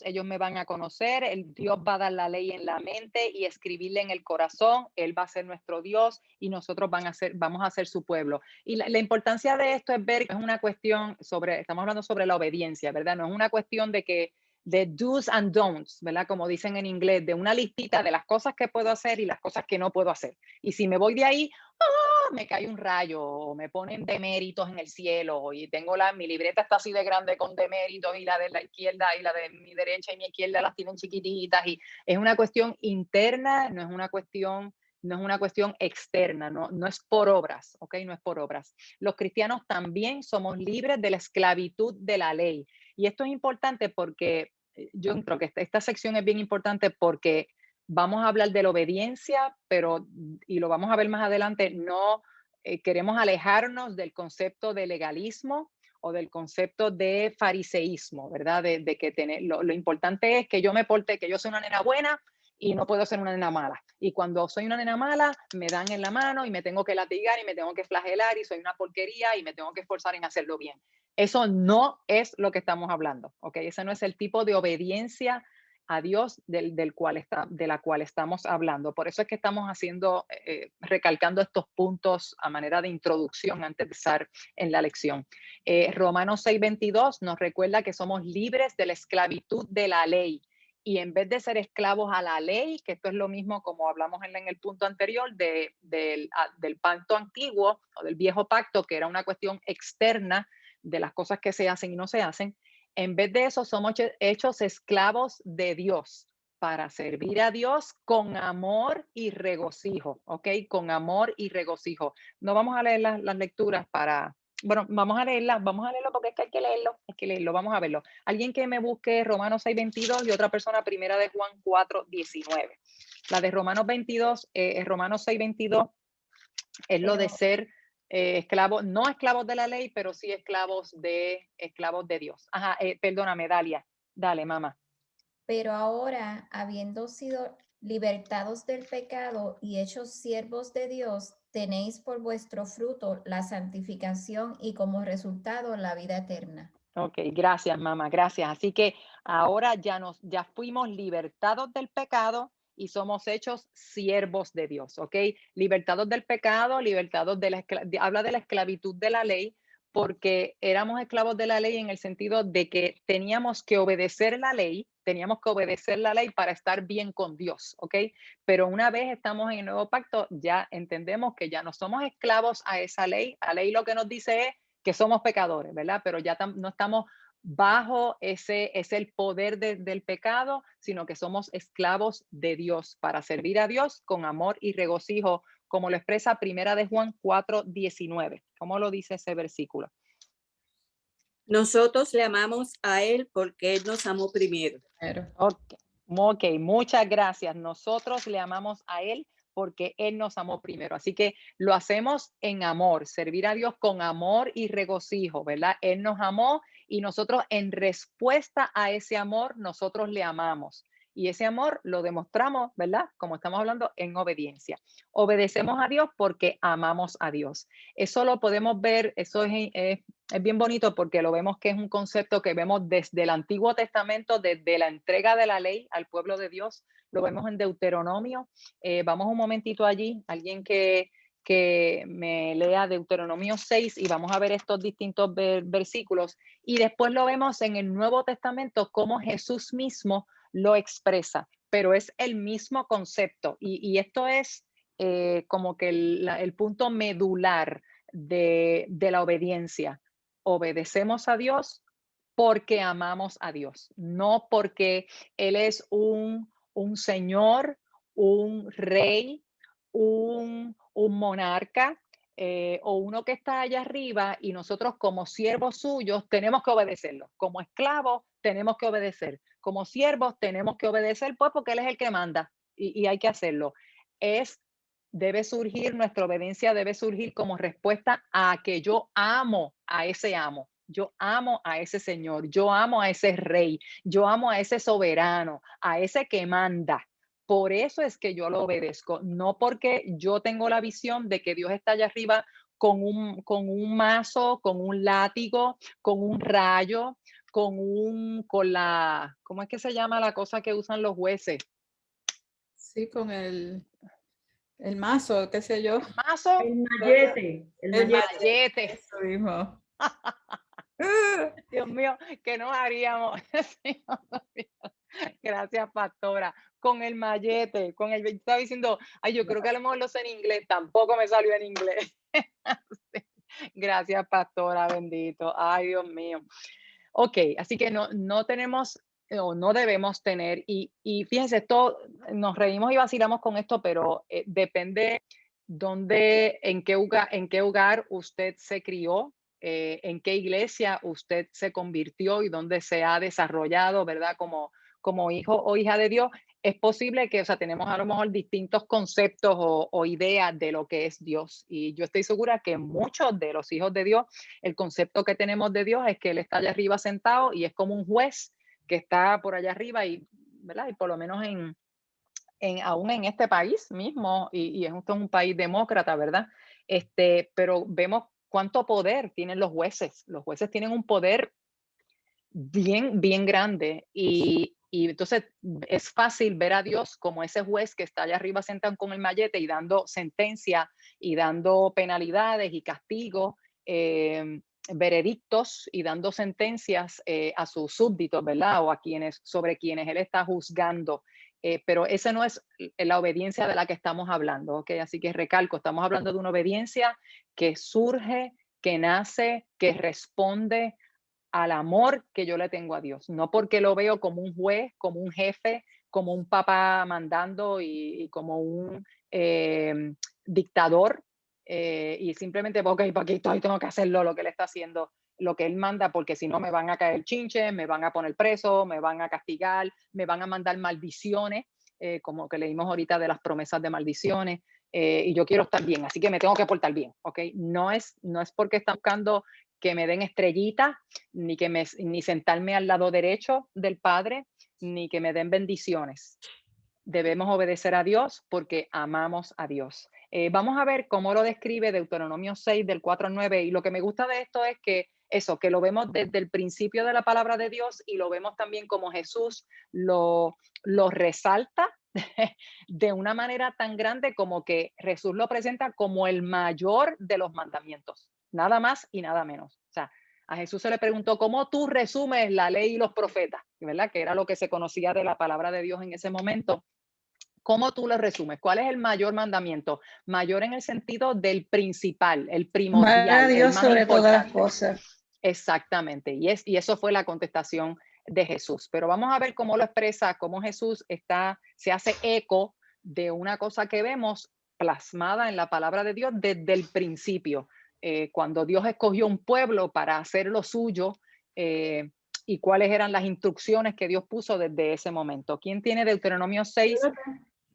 ellos me van a conocer, Dios va a dar la ley en la mente y escribirle en el corazón, Él va a ser nuestro Dios y nosotros vamos a ser su pueblo. Y la importancia de esto es ver que es una cuestión estamos hablando sobre la obediencia, ¿verdad? No es una cuestión de do's and don'ts, ¿verdad? Como dicen en inglés, de una listita de las cosas que puedo hacer y las cosas que no puedo hacer. Y si me voy de ahí, me cae un rayo o me ponen deméritos en el cielo y tengo mi libreta está así de grande con deméritos y la de la izquierda y la de mi derecha y mi izquierda las tienen chiquititas y es una cuestión interna, no es una cuestión externa, no es por obras, ¿ok? No es por obras. Los cristianos también somos libres de la esclavitud de la ley. Y esto es importante porque yo creo que esta sección es bien importante porque vamos a hablar de la obediencia, y lo vamos a ver más adelante, no queremos alejarnos del concepto de legalismo o del concepto de fariseísmo, ¿verdad? De que lo importante es que yo me porte, que yo soy una nena buena y no puedo ser una nena mala. Y cuando soy una nena mala, me dan en la mano y me tengo que latigar y me tengo que flagelar y soy una porquería y me tengo que esforzar en hacerlo bien. Eso no es lo que estamos hablando, ¿ok? Ese no es el tipo de obediencia a Dios de la cual estamos hablando. Por eso es que estamos recalcando estos puntos a manera de introducción antes de empezar en la lección. Romanos 6:22 nos recuerda que somos libres de la esclavitud de la ley. Y en vez de ser esclavos a la ley, que esto es lo mismo como hablamos en el punto anterior del pacto antiguo o del viejo pacto, que era una cuestión externa de las cosas que se hacen y no se hacen, en vez de eso, somos hechos esclavos de Dios para servir a Dios con amor y regocijo, ¿ok? Con amor y regocijo. No vamos a leer las lecturas vamos a leerlo porque es que hay que leerlo, vamos a verlo. Alguien que me busque Romanos 6:22 y otra persona primera de Juan 4:19. La de Romanos 6:22 es lo de ser esclavos, no esclavos de la ley, pero sí esclavos de Dios. Ajá, perdóname, Dalia. Dale, mamá.
Pero ahora, habiendo sido libertados del pecado y hechos siervos de Dios, tenéis por vuestro fruto la santificación y como resultado la vida eterna.
Ok, gracias, mamá, gracias. Así que ahora ya fuimos libertados del pecado y somos hechos siervos de Dios, ¿ok? Libertados del pecado, libertados habla de la esclavitud de la ley, porque éramos esclavos de la ley en el sentido de que teníamos que obedecer la ley para estar bien con Dios, ¿ok? Pero una vez estamos en el nuevo pacto, ya entendemos que ya no somos esclavos a esa ley. La ley lo que nos dice es que somos pecadores, ¿verdad? Pero ya no estamos bajo el poder del pecado, sino que somos esclavos de Dios para servir a Dios con amor y regocijo, como lo expresa Primera de Juan 4:19. ¿Cómo lo dice ese versículo?
Nosotros le amamos a Él porque Él nos amó primero.
Ok, muchas gracias. Nosotros le amamos a Él porque Él nos amó primero. Así que lo hacemos en amor, servir a Dios con amor y regocijo, ¿verdad? Él nos amó y nosotros en respuesta a ese amor, nosotros le amamos. Y ese amor lo demostramos, ¿verdad? Como estamos hablando, en obediencia. Obedecemos a Dios porque amamos a Dios. Eso lo podemos ver, eso es bien bonito porque lo vemos que es un concepto que vemos desde el Antiguo Testamento, desde la entrega de la ley al pueblo de Dios. Lo vemos en Deuteronomio. Vamos un momentito allí, alguien que me lea Deuteronomio 6 y vamos a ver estos distintos versículos. Y después lo vemos en el Nuevo Testamento, cómo Jesús mismo lo expresa, pero es el mismo concepto. Y esto es como que el punto medular de la obediencia. Obedecemos a Dios porque amamos a Dios, no porque Él es un señor, un rey, un un monarca o uno que está allá arriba y nosotros como siervos suyos tenemos que obedecerlo. Como esclavos tenemos que obedecer. Como siervos tenemos que obedecer, pues porque Él es el que manda y hay que hacerlo. Debe surgir, nuestra obediencia debe surgir como respuesta a que yo amo a ese amo. Yo amo a ese Señor, yo amo a ese Rey, yo amo a ese soberano, a ese que manda. Por eso es que yo lo obedezco, no porque yo tengo la visión de que Dios está allá arriba con un mazo, con un látigo, con un rayo, ¿cómo es que se llama la cosa que usan los jueces?
Sí, con el mazo, qué sé yo.
Mazo.
El mallete.
El mallete.
Eso mismo.
Dios mío, ¿qué nos haríamos? Gracias, pastora. Con el mallete, estaba diciendo, ay, yo creo que a lo mejor lo sé en inglés, tampoco me salió en inglés. Gracias, pastora, bendito. Ay, Dios mío. Ok, así que no tenemos o no debemos tener, y fíjense, nos reímos y vacilamos con esto, pero depende en qué hogar usted se crió, en qué iglesia usted se convirtió y dónde se ha desarrollado, ¿verdad? Como hijo o hija de Dios. Es posible que, o sea, tenemos a lo mejor distintos conceptos o ideas de lo que es Dios. Y yo estoy segura que muchos de los hijos de Dios, el concepto que tenemos de Dios es que Él está allá arriba sentado y es como un juez que está por allá arriba y, ¿verdad? Y por lo menos aún en este país mismo, y es un país demócrata, ¿verdad? Pero vemos cuánto poder tienen los jueces. Los jueces tienen un poder bien, bien grande y entonces es fácil ver a Dios como ese juez que está allá arriba sentado con el mallete y dando sentencia y dando penalidades y castigos, veredictos y dando sentencias a sus súbditos, ¿verdad? O sobre quienes Él está juzgando. Pero esa no es la obediencia de la que estamos hablando, ¿ok? Así que recalco, estamos hablando de una obediencia que surge, que nace, que responde al amor que yo le tengo a Dios, no porque lo veo como un juez, como un jefe, como un papá mandando y como un dictador, y simplemente porque aquí estoy, tengo que hacerlo lo que él está haciendo, lo que él manda, porque si no me van a caer chinches, me van a poner preso, me van a castigar, me van a mandar maldiciones, como que leímos ahorita de las promesas de maldiciones, y yo quiero estar bien, así que me tengo que portar bien, ¿ok? No es porque están buscando que me den estrellitas, ni sentarme al lado derecho del Padre, ni que me den bendiciones. Debemos obedecer a Dios porque amamos a Dios. Vamos a ver cómo lo describe Deuteronomio 6, del 4 al 9. Y lo que me gusta de esto es que lo vemos desde el principio de la palabra de Dios y lo vemos también como Jesús lo resalta de una manera tan grande como que Jesús lo presenta como el mayor de los mandamientos. Nada más y nada menos. O sea, a Jesús se le preguntó, ¿cómo tú resumes la ley y los profetas? ¿Verdad? Que era lo que se conocía de la palabra de Dios en ese momento. ¿Cómo tú lo resumes? ¿Cuál es el mayor mandamiento? Mayor en el sentido del principal, el primordial,
Amar a Dios
el más
sobre todas las
importante.
cosas.
Exactamente. Y eso fue la contestación de Jesús. Pero vamos a ver cómo lo expresa, cómo Jesús se hace eco de una cosa que vemos plasmada en la palabra de Dios desde el principio. Cuando Dios escogió un pueblo para hacer lo suyo, y cuáles eran las instrucciones que Dios puso desde ese momento. ¿Quién tiene Deuteronomio 6,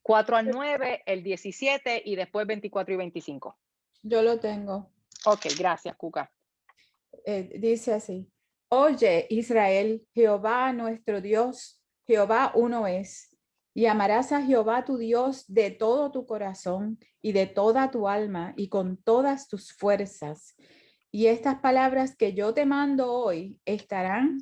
4 al 9, el 17 y después 24 y 25?
Yo lo tengo.
Ok, gracias, Cuca.
Dice así: Oye, Israel, Jehová nuestro Dios, Jehová uno es. Y amarás a Jehová tu Dios de todo tu corazón y de toda tu alma y con todas tus fuerzas. Y estas palabras que yo te mando hoy estarán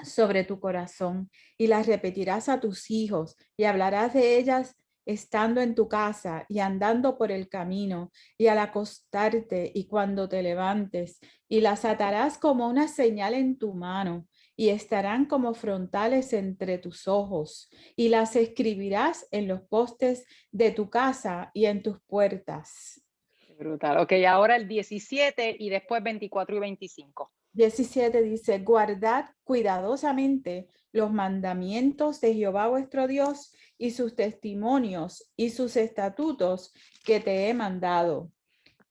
sobre tu corazón y las repetirás a tus hijos y hablarás de ellas estando en tu casa y andando por el camino y al acostarte y cuando te levantes, y las atarás como una señal en tu mano y estarán como frontales entre tus ojos, y las escribirás en los postes de tu casa y en tus puertas.
Brutal. Ok, ahora el 17 y después 24 y 25.
17 dice, guardad cuidadosamente los mandamientos de Jehová vuestro Dios y sus testimonios y sus estatutos que te he mandado.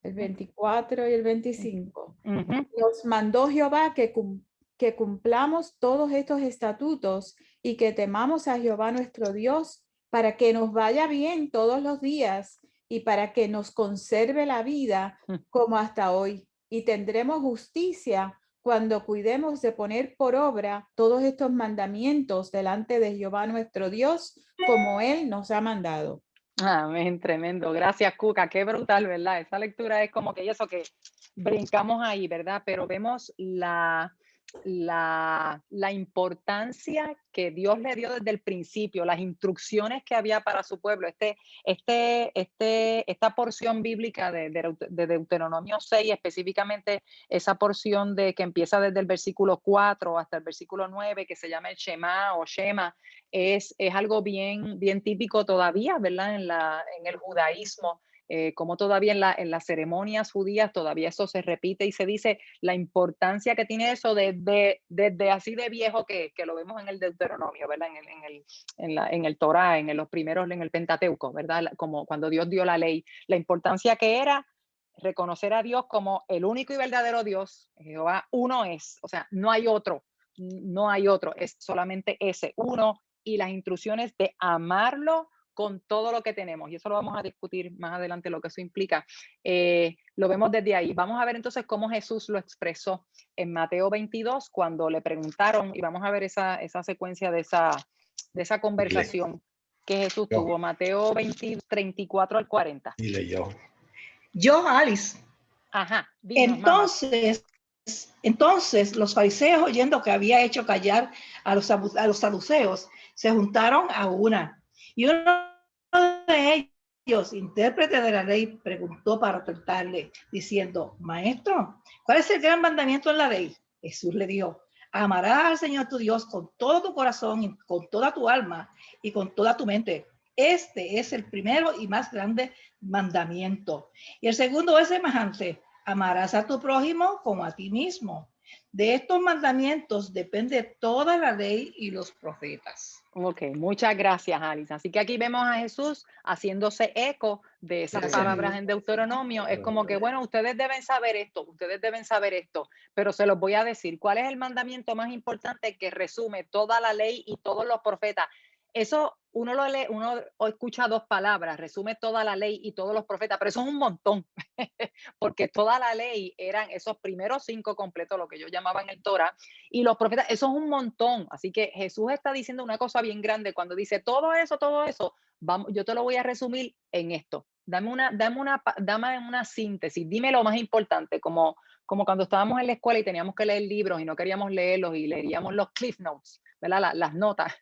El 24 y el 25. Nos mandó Jehová que cumplamos todos estos estatutos y que temamos a Jehová nuestro Dios para que nos vaya bien todos los días y para que nos conserve la vida como hasta hoy. Y tendremos justicia cuando cuidemos de poner por obra todos estos mandamientos delante de Jehová nuestro Dios, como Él nos ha mandado.
Amén, tremendo. Gracias, Cuca. Qué brutal, ¿verdad? Esa lectura es como que eso que brincamos ahí, ¿verdad? Pero vemos la importancia que Dios le dio desde el principio, las instrucciones que había para su pueblo. Esta porción bíblica de Deuteronomio 6, específicamente esa porción de que empieza desde el versículo 4 hasta el versículo 9, que se llama el Shema o Shema, es algo bien típico todavía, ¿verdad? En el judaísmo. Como todavía en las ceremonias judías todavía eso se repite y se dice la importancia que tiene eso desde así de viejo que lo vemos en el Deuteronomio, ¿verdad? En el Torá, en el Pentateuco, ¿verdad? Como cuando Dios dio la ley, la importancia que era reconocer a Dios como el único y verdadero Dios. Jehová uno es, o sea, no hay otro, es solamente ese uno, y las instrucciones de amarlo con todo lo que tenemos, y eso lo vamos a discutir más adelante, lo que eso implica. Lo vemos desde ahí. Vamos a ver entonces cómo Jesús lo expresó en Mateo 22, cuando le preguntaron, y vamos a ver esa secuencia de esa conversación que Jesús tuvo. Mateo 20, 34 al 40.
Dile yo, Alice.
Ajá. Dinos,
entonces los fariseos, oyendo que había hecho callar a los saduceos, se juntaron a una. Y uno de ellos, intérprete de la ley, preguntó para tratarle, diciendo, Maestro, ¿cuál es el gran mandamiento en la ley? Jesús le dijo, amarás al Señor tu Dios con todo tu corazón, y con toda tu alma y con toda tu mente. Este es el primero y más grande mandamiento. Y el segundo es semejante, amarás a tu prójimo como a ti mismo. De estos mandamientos depende toda la ley y los profetas.
Ok, muchas gracias, Alice. Así que aquí vemos a Jesús haciéndose eco de esas palabras en Deuteronomio. Es como que, bueno, ustedes deben saber esto, pero se los voy a decir. ¿Cuál es el mandamiento más importante que resume toda la ley y todos los profetas? Eso uno lo lee, uno escucha dos palabras, resume toda la ley y todos los profetas, pero eso es un montón, porque toda la ley eran esos primeros 5 completos, lo que yo llamaba en el Torah, y los profetas, eso es un montón. Así que Jesús está diciendo una cosa bien grande cuando dice todo eso, vamos, yo te lo voy a resumir en esto. Dame una síntesis, dime lo más importante, como cuando estábamos en la escuela y teníamos que leer libros y no queríamos leerlos y leíamos los cliff notes, ¿verdad? Las notas.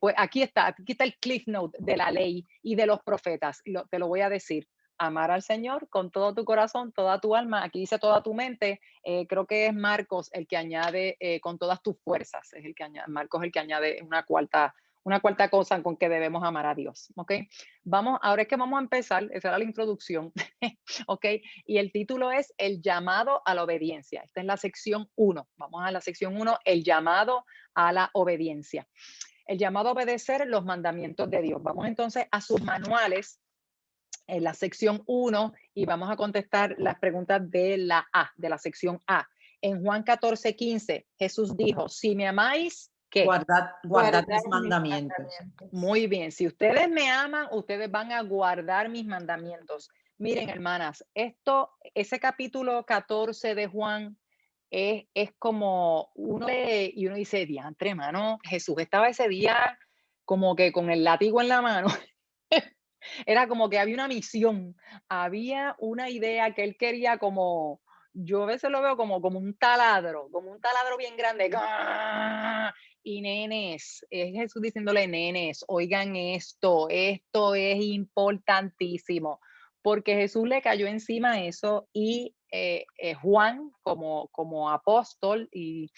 Pues aquí está el cliff note de la ley y de los profetas. Te lo voy a decir. Amar al Señor con todo tu corazón, toda tu alma. Aquí dice toda tu mente. Creo que es Marcos el que añade con todas tus fuerzas. Marcos el que añade una cuarta cosa con que debemos amar a Dios. ¿Ok? Ahora es que vamos a empezar. Esa era la introducción. ¿Ok? Y el título es El llamado a la obediencia. Esta es la sección 1. Vamos a la sección 1, el llamado a la obediencia. El llamado a obedecer los mandamientos de Dios. Vamos entonces a sus manuales en la sección 1 y vamos a contestar las preguntas de la sección A. En Juan 14:15, Jesús dijo, si me amáis, ¿qué?
Guardad mis mandamientos.
Muy bien, si ustedes me aman, ustedes van a guardar mis mandamientos. Miren, hermanas, ese capítulo 14 de Juan es como uno dice, diantre, hermano, Jesús estaba ese día como que con el látigo en la mano. Era como que había una misión, había una idea que él quería como, yo a veces lo veo como un taladro bien grande. Y nenes, es Jesús diciéndole, nenes, oigan esto es importantísimo, porque Jesús le cayó encima eso y Juan como apóstol y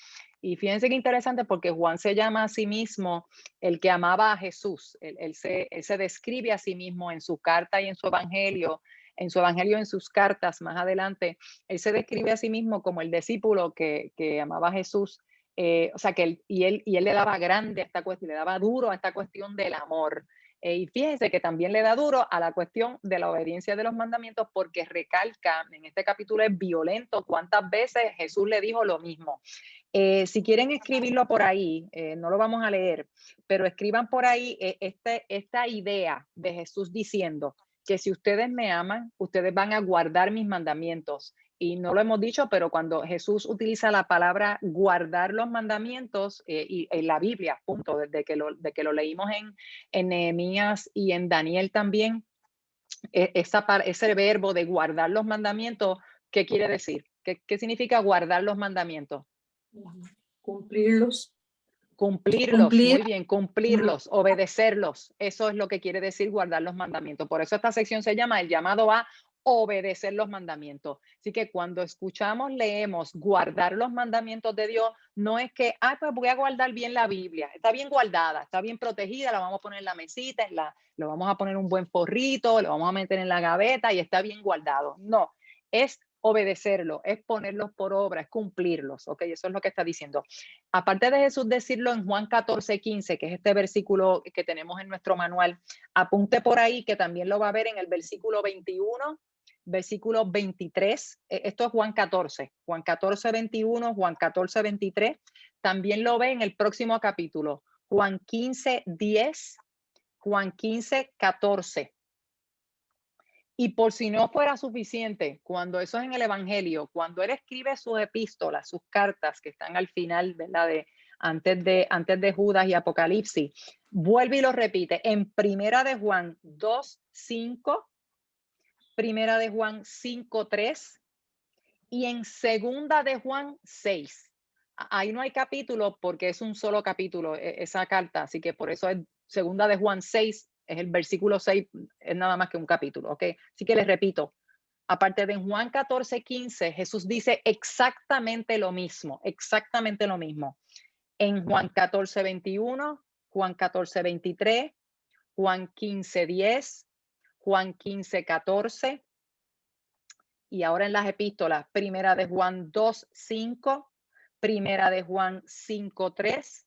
fíjense qué interesante porque Juan se llama a sí mismo el que amaba a Jesús. Él se describe a sí mismo en su carta y en su evangelio en su evangelio, en sus cartas, más adelante, él se describe a sí mismo como el discípulo que amaba a Jesús. O sea, que él le daba grande a esta cuestión, le daba duro a esta cuestión del amor. Y fíjense que también le da duro a la cuestión de la obediencia de los mandamientos, porque recalca, en este capítulo es violento, cuántas veces Jesús le dijo lo mismo. Si quieren escribirlo por ahí, no lo vamos a leer, pero escriban por ahí esta idea de Jesús diciendo que si ustedes me aman, ustedes van a guardar mis mandamientos. Y no lo hemos dicho, pero cuando Jesús utiliza la palabra guardar los mandamientos, y en la Biblia, punto, desde que lo leímos en Nehemías y en Daniel también, ese verbo de guardar los mandamientos, ¿qué quiere decir? ¿Qué significa guardar los mandamientos?
Cumplirlos.
Cumplirlos, muy bien, cumplirlos, obedecerlos. Eso es lo que quiere decir guardar los mandamientos. Por eso esta sección se llama el llamado a obedecer los mandamientos. Así que cuando escuchamos, leemos guardar los mandamientos de Dios, no es que, pues voy a guardar bien la Biblia. Está bien guardada, está bien protegida, la vamos a poner en la mesita, lo vamos a poner un buen forrito, lo vamos a meter en la gaveta y está bien guardado. No, es obedecerlo, es ponerlos por obra, es cumplirlos, ¿ok? Eso es lo que está diciendo. Aparte de Jesús decirlo en Juan 14:15, que es este versículo que tenemos en nuestro manual, apunte por ahí que también lo va a ver en el versículo 21, versículo 23, esto es Juan 14, Juan 14:21, Juan 14:23, también lo ve en el próximo capítulo, Juan 15:10, Juan 15:14. Y por si no fuera suficiente, cuando eso es en el Evangelio, cuando él escribe sus epístolas, sus cartas que están al final, ¿verdad? Antes de Judas y Apocalipsis, vuelve y lo repite en Primera de Juan 2:5, Primera de Juan 5:3 y en Segunda de Juan 6. Ahí no hay capítulo porque es un solo capítulo esa carta, así que por eso es Segunda de Juan 6. Es el versículo 6, es nada más que un capítulo, ¿ok? Así que les repito, aparte de Juan 14:15, Jesús dice exactamente lo mismo, En Juan 14:21, Juan 14:23, Juan 15:10, Juan 15:14, y ahora en las epístolas, Primera de Juan 2:5, Primera de Juan 5:3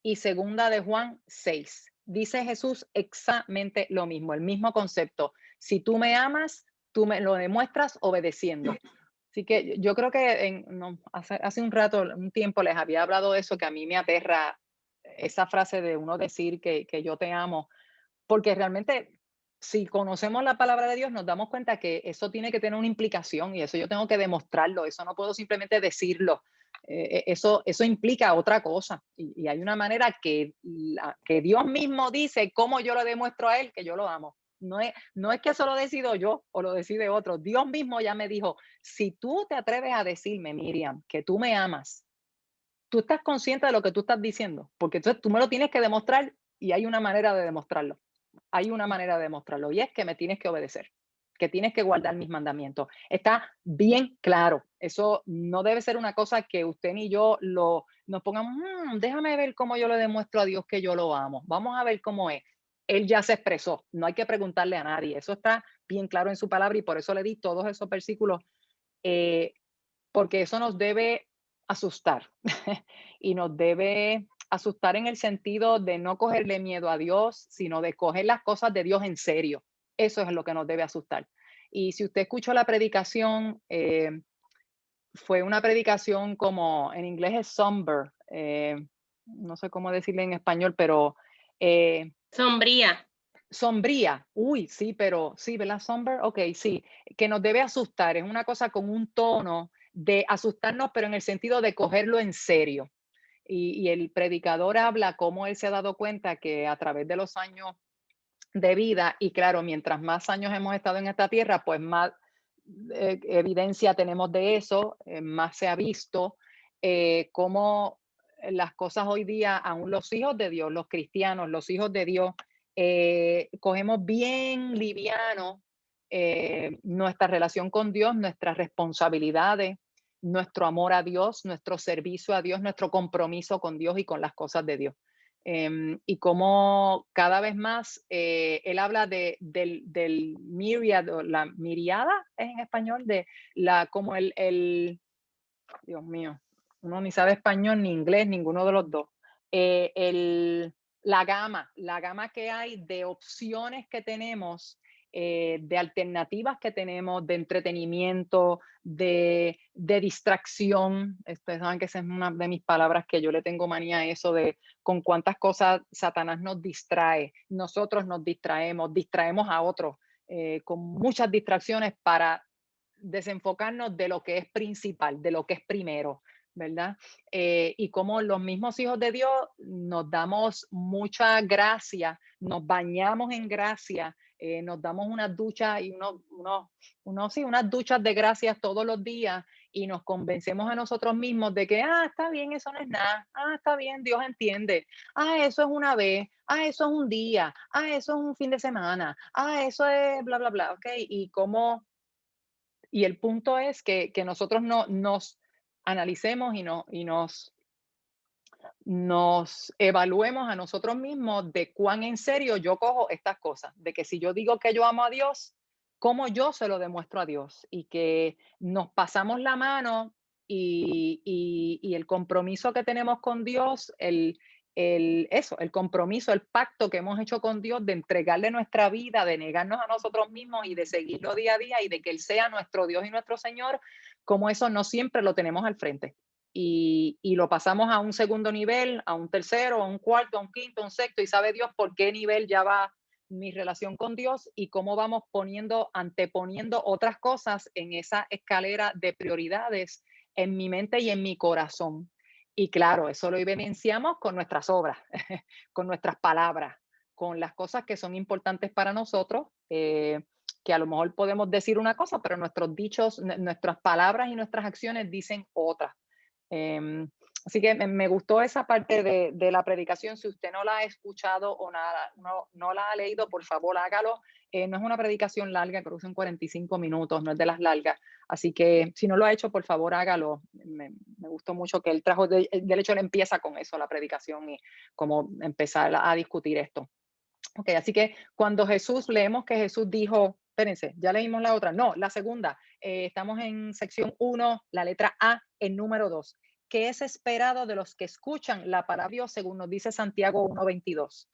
y Segunda de Juan 6. Dice Jesús exactamente lo mismo, el mismo concepto. Si tú me amas, tú me lo demuestras obedeciendo. Así que yo creo que hace un tiempo les había hablado de eso, que a mí me aterra esa frase de uno decir que yo te amo, porque realmente si conocemos la palabra de Dios nos damos cuenta que eso tiene que tener una implicación y eso yo tengo que demostrarlo, eso no puedo simplemente decirlo. Eso implica otra cosa y hay una manera que Dios mismo dice cómo yo lo demuestro a él que yo lo amo. No es que eso lo decido yo o lo decide otro. Dios mismo ya me dijo, si tú te atreves a decirme, Miriam, que tú me amas, tú estás consciente de lo que tú estás diciendo, porque entonces tú me lo tienes que demostrar y hay una manera de demostrarlo. Hay una manera de demostrarlo y es que me tienes que obedecer, que tienes que guardar mis mandamientos. Está bien claro. Eso no debe ser una cosa que usted ni yo nos pongamos, déjame ver cómo yo le demuestro a Dios que yo lo amo. Vamos a ver cómo es. Él ya se expresó. No hay que preguntarle a nadie. Eso está bien claro en su palabra y por eso le di todos esos versículos, porque eso nos debe asustar y nos debe asustar en el sentido de no cogerle miedo a Dios, sino de coger las cosas de Dios en serio. Eso es lo que nos debe asustar. Y si usted escuchó la predicación, fue una predicación como en inglés es somber, no sé cómo decirle en español, pero
sombría.
Sombría, uy, sí, pero sí, ¿verdad? Somber, ok, sí, que nos debe asustar, es una cosa con un tono de asustarnos, pero en el sentido de cogerlo en serio. Y el predicador habla cómo él se ha dado cuenta que a través de los años de vida, y claro, mientras más años hemos estado en esta tierra, pues más evidencia tenemos de eso, más se ha visto cómo las cosas hoy día, aún los hijos de Dios, los cristianos, los hijos de Dios, cogemos bien liviano nuestra relación con Dios, nuestras responsabilidades, nuestro amor a Dios, nuestro servicio a Dios, nuestro compromiso con Dios y con las cosas de Dios. y cómo cada vez más él habla del myriad, o la miriada, ¿es en español? De como Dios mío, uno ni sabe español ni inglés, ninguno de los dos. La gama que hay de opciones que tenemos, de alternativas que tenemos, de entretenimiento, de distracción. Ustedes saben que esa es una de mis palabras, que yo le tengo manía a eso, de con cuántas cosas Satanás nos distrae. Nosotros nos distraemos a otros con muchas distracciones para desenfocarnos de lo que es principal, de lo que es primero, ¿verdad? Y como los mismos hijos de Dios nos damos mucha gracia, nos bañamos en gracia, nos damos unas duchas y unas duchas de gracias todos los días, y nos convencemos a nosotros mismos de que, está bien, eso no es nada, está bien, Dios entiende, eso es una vez, eso es un día, eso es un fin de semana, eso es bla, bla, bla, ¿ok? Y el punto es que nosotros nos analicemos y nos evaluemos a nosotros mismos de cuán en serio yo cojo estas cosas, de que si yo digo que yo amo a Dios, cómo yo se lo demuestro a Dios, y que nos pasamos la mano, y el compromiso que tenemos con Dios, el compromiso, el pacto que hemos hecho con Dios de entregarle nuestra vida, de negarnos a nosotros mismos y de seguirlo día a día, y de que Él sea nuestro Dios y nuestro Señor, como eso no siempre lo tenemos al frente. Y lo pasamos a un segundo nivel, a un tercero, a un cuarto, a un quinto, a un sexto, y sabe Dios por qué nivel ya va mi relación con Dios, y cómo vamos anteponiendo otras cosas en esa escalera de prioridades en mi mente y en mi corazón. Y claro, eso lo evidenciamos con nuestras obras, con nuestras palabras, con las cosas que son importantes para nosotros, que a lo mejor podemos decir una cosa, pero nuestros dichos, nuestras palabras y nuestras acciones dicen otra. Así que me gustó esa parte de la predicación. Si usted no la ha escuchado o no la ha leído, por favor hágalo. No es una predicación larga, creo que son 45 minutos, no es de las largas. Así que si no lo ha hecho, por favor hágalo. Me gustó mucho que él trajo, de hecho él empieza con eso, la predicación, y cómo empezar a discutir esto. Ok, así que cuando leemos que Jesús dijo, espérense, ya leímos la otra, no, la segunda, estamos en sección 1, la letra A, el número 2. ¿Qué es esperado de los que escuchan la palabra de Dios, según nos dice Santiago 1:22?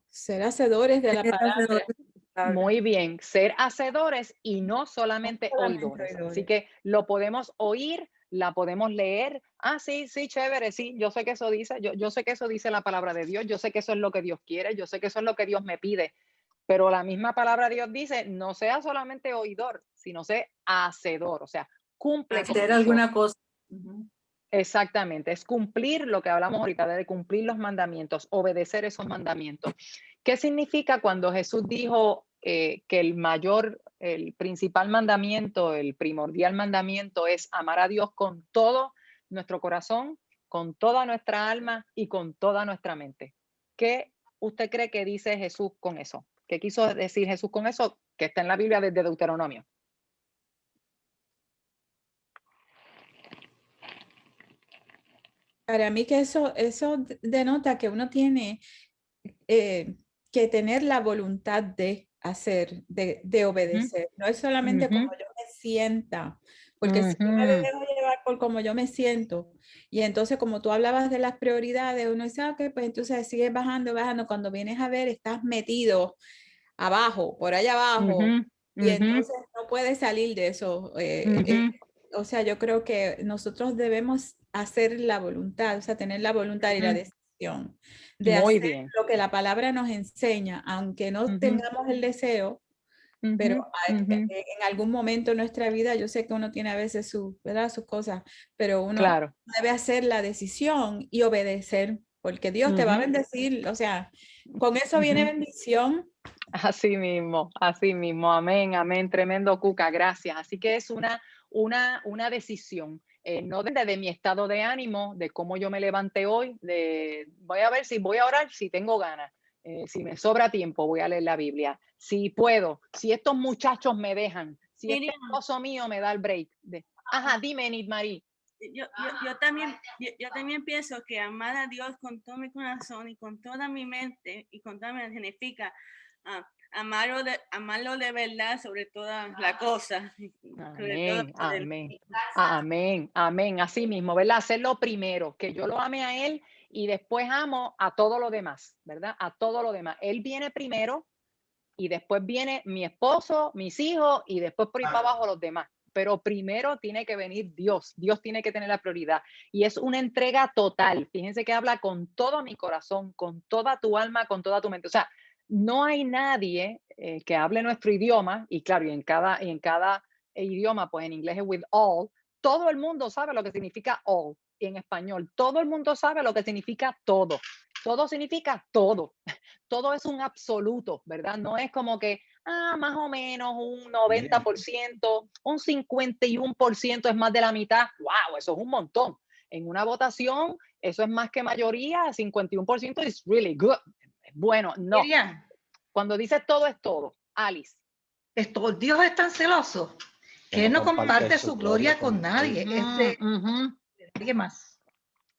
Ser hacedores de la palabra.
Muy bien, ser hacedores y no solamente oidores. Así que lo podemos oír, la podemos leer. Sí, chévere, sí, yo sé que eso dice, yo sé que eso dice la palabra de Dios, yo sé que eso es lo que Dios quiere, yo sé que eso es lo que Dios me pide. Pero la misma palabra de Dios dice, no sea solamente oidor, sino sea hacedor, o sea, cumple.
Hacer alguna cosa.
Exactamente, es cumplir lo que hablamos ahorita, de cumplir los mandamientos, obedecer esos mandamientos. ¿Qué significa cuando Jesús dijo que el principal mandamiento, el primordial mandamiento es amar a Dios con todo nuestro corazón, con toda nuestra alma y con toda nuestra mente? ¿Qué usted cree que dice Jesús con eso? ¿Qué quiso decir Jesús con eso? Que está en la Biblia desde Deuteronomio.
Para mí que eso denota que uno tiene que tener la voluntad de hacer, de obedecer. No es solamente como yo me sienta, porque si yo me dejo llevar por como yo me siento, y entonces como tú hablabas de las prioridades, uno dice, ok, pues entonces sigues bajando, cuando vienes a ver, estás metido abajo, por allá abajo, y entonces no puedes salir de eso. O sea, yo creo que nosotros debemos hacer la voluntad, o sea, tener la voluntad y la decisión de
Muy
hacer
bien.
lo que la palabra nos enseña, aunque no tengamos el deseo, pero en algún momento en nuestra vida, yo sé que uno tiene a veces sus cosas, pero uno debe hacer la decisión y obedecer, porque Dios te va a bendecir, o sea, con eso viene bendición.
Así mismo, amén, amén, tremendo, Cuca, gracias. Así que es una decisión, no de mi estado de ánimo, de cómo yo me levanté hoy, voy a ver si voy a orar, si tengo ganas, si me sobra tiempo, voy a leer la Biblia, si puedo, si estos muchachos me dejan, si este esposo mío me da el break. Dime, Enid Marie.
yo también pienso que amar a Dios con todo mi corazón y con toda mi mente y con toda mi mente significa amarlo de verdad sobre toda la cosa.
Amén, amén, amén, amén. Así mismo, ¿verdad? Hacerlo primero, que yo lo ame a Él y después amo a todo lo demás, ¿verdad? A todo lo demás. Él viene primero y después viene mi esposo, mis hijos y después por ahí para abajo los demás. Pero primero tiene que venir Dios. Dios tiene que tener la prioridad. Y es una entrega total. Fíjense que habla con todo mi corazón, con toda tu alma, con toda tu mente. O sea, no hay nadie que hable nuestro idioma. Y claro, y en cada idioma, pues en inglés es with all. Todo el mundo sabe lo que significa all. Y en español, todo el mundo sabe lo que significa todo. Todo significa todo. Todo es un absoluto, ¿verdad? No es como que, más o menos un 90%, un 51% es más de la mitad. ¡Wow! Eso es un montón. En una votación, eso es más que mayoría, 51% is really good. Bueno, no.
Miriam,
Cuando dices todo es todo. Alice.
Dios es tan celoso que Él no comparte su gloria con nadie. Nadie más.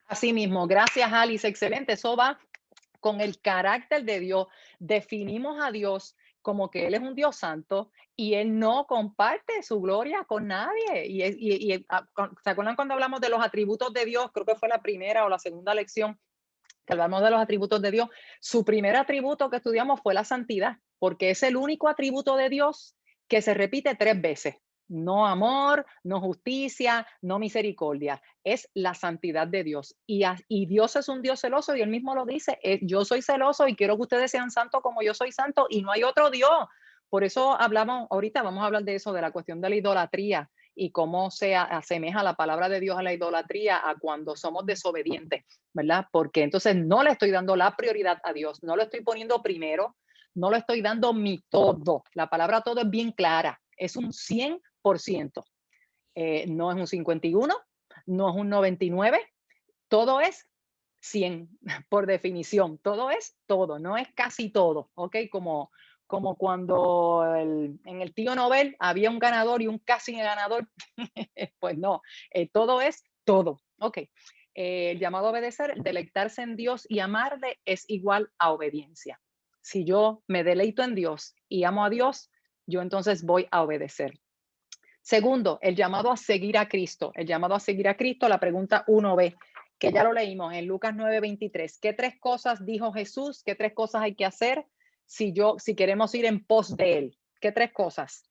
Así mismo, gracias Alice, excelente. Eso va con el carácter de Dios. Definimos a Dios como que Él es un Dios santo y Él no comparte su gloria con nadie. ¿Se acuerdan cuando hablamos de los atributos de Dios? Creo que fue la primera o la segunda lección que hablamos de los atributos de Dios. Su primer atributo que estudiamos fue la santidad, porque es el único atributo de Dios que se repite 3 veces. No amor, no justicia, no misericordia. Es la santidad de Dios. Y Dios es un Dios celoso y Él mismo lo dice. Yo soy celoso y quiero que ustedes sean santos como yo soy santo y no hay otro Dios. Por eso hablamos, ahorita vamos a hablar de eso, de la cuestión de la idolatría y cómo se asemeja la palabra de Dios a la idolatría a cuando somos desobedientes, ¿verdad? Porque entonces no le estoy dando la prioridad a Dios, no lo estoy poniendo primero, no le estoy dando mi todo. La palabra todo es bien clara, es un 100%. No es un 51, no es un 99, todo es 100 por definición, todo es todo, no es casi todo, ¿ok? Como cuando en el tío Nobel había un ganador y un casi ganador, pues no, todo es todo, ¿ok? El llamado a obedecer, deleitarse en Dios y amarle es igual a obediencia. Si yo me deleito en Dios y amo a Dios, yo entonces voy a obedecer. Segundo, el llamado a seguir a Cristo. El llamado a seguir a Cristo, la pregunta 1b, que ya lo leímos en Lucas 9:23. ¿Qué 3 cosas dijo Jesús? ¿Qué 3 cosas hay que hacer si queremos ir en pos de Él? ¿Qué 3 cosas?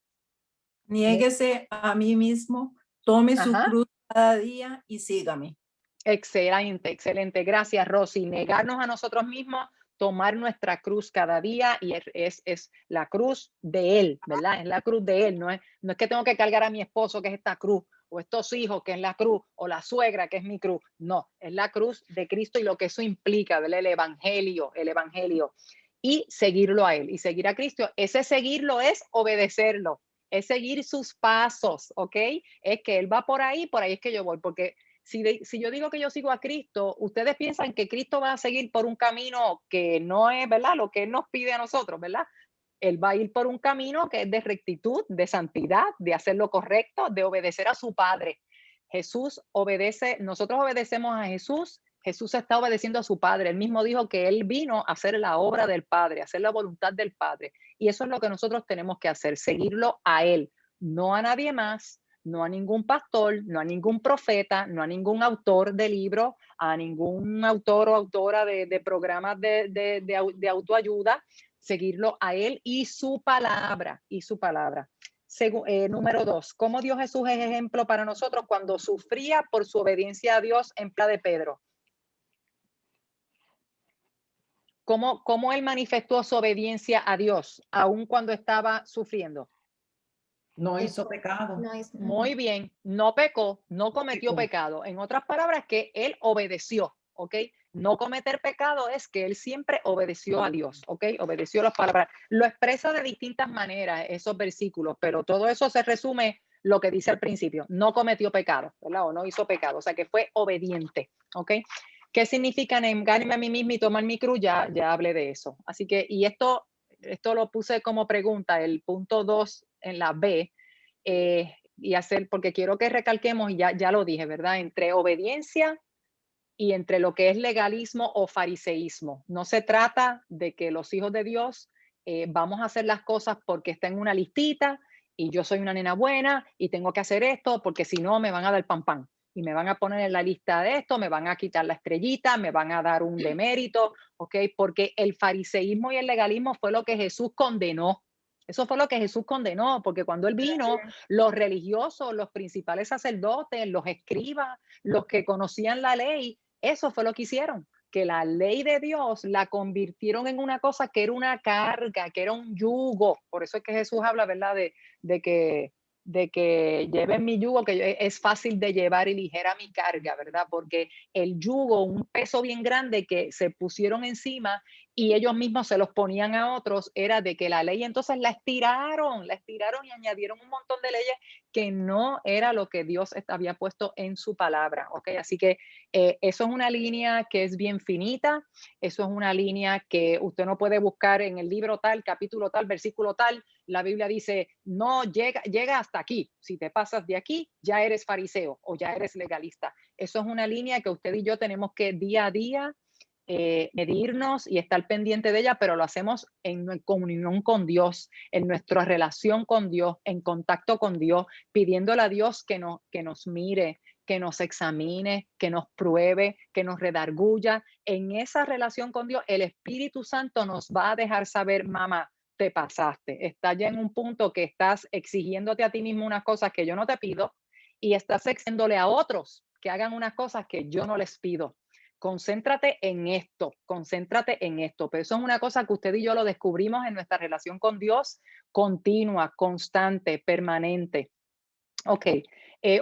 Niéguese a mí mismo, tome su cruz cada día y sígame.
Excelente, excelente. Gracias, Rosy. Negarnos a nosotros mismos, tomar nuestra cruz cada día y es la cruz de Él, ¿verdad? Es la cruz de Él. No es que tengo que cargar a mi esposo, que es esta cruz, o estos hijos, que es la cruz, o la suegra, que es mi cruz. No, es la cruz de Cristo y lo que eso implica, ¿verdad? El evangelio. Y seguirlo a Él y seguir a Cristo. Ese seguirlo es obedecerlo, es seguir sus pasos, ¿ok? Es que Él va por ahí es que yo voy, porque si yo digo que yo sigo a Cristo, ustedes piensan que Cristo va a seguir por un camino que no es, ¿verdad? Lo que Él nos pide a nosotros, ¿verdad? Él va a ir por un camino que es de rectitud, de santidad, de hacer lo correcto, de obedecer a su Padre. Jesús obedece, nosotros obedecemos a Jesús, Jesús está obedeciendo a su Padre. Él mismo dijo que Él vino a hacer la obra del Padre, a hacer la voluntad del Padre. Y eso es lo que nosotros tenemos que hacer, seguirlo a Él, no a nadie más, no a ningún pastor, no a ningún profeta, no a ningún autor de libro, a ningún autor o autora de programas de autoayuda, seguirlo a Él y su palabra, número 2, ¿cómo dio Jesús es ejemplo para nosotros cuando sufría por su obediencia a Dios en Playa de Pedro? ¿Cómo Él manifestó su obediencia a Dios, aun cuando estaba sufriendo?
No hizo pecado.
Muy bien, no pecó, no cometió pecado. En otras palabras, que Él obedeció, ¿ok? No cometer pecado es que Él siempre obedeció a Dios, ¿ok? Obedeció las palabras. Lo expresa de distintas maneras esos versículos, pero todo eso se resume lo que dice al principio. No cometió pecado, ¿verdad? O no hizo pecado, o sea que fue obediente, ¿ok? ¿Qué significa negarme a mí mismo y tomar mi cruz? Ya hablé de eso. Así que, y esto lo puse como pregunta, el punto 2 en la B. y hacer, porque quiero que recalquemos, y ya lo dije, ¿verdad? Entre obediencia y entre lo que es legalismo o fariseísmo. No se trata de que los hijos de Dios vamos a hacer las cosas porque está en una listita y yo soy una nena buena y tengo que hacer esto porque si no me van a dar pan y me van a poner en la lista de esto, me van a quitar la estrellita, me van a dar un demérito, ¿ok? Porque el fariseísmo y el legalismo fue lo que Jesús condenó. Eso fue lo que Jesús condenó, porque cuando Él vino, los religiosos, los principales sacerdotes, los escribas, los que conocían la ley, eso fue lo que hicieron, que la ley de Dios la convirtieron en una cosa que era una carga, que era un yugo. Por eso es que Jesús habla, ¿verdad? De que lleven mi yugo, que es fácil de llevar y ligera mi carga, ¿verdad? Porque el yugo, un peso bien grande que se pusieron encima y ellos mismos se los ponían a otros, era de que la ley entonces la estiraron y añadieron un montón de leyes que no era lo que Dios había puesto en su palabra, ¿ok? Así que eso es una línea que es bien finita, eso es una línea que usted no puede buscar en el libro tal, capítulo tal, versículo tal. La Biblia dice, no, llega hasta aquí. Si te pasas de aquí, ya eres fariseo o ya eres legalista. Eso es una línea que usted y yo tenemos que día a día medirnos y estar pendiente de ella, pero lo hacemos en comunión con Dios, en nuestra relación con Dios, en contacto con Dios, pidiéndole a Dios que nos mire, que nos examine, que nos pruebe, que nos redarguya. En esa relación con Dios, el Espíritu Santo nos va a dejar saber, mamá, te pasaste. Estás ya en un punto que estás exigiéndote a ti mismo unas cosas que yo no te pido y estás exigiéndole a otros que hagan unas cosas que yo no les pido. Concéntrate en esto, pero eso es una cosa que usted y yo lo descubrimos en nuestra relación con Dios, continua, constante, permanente. Ok,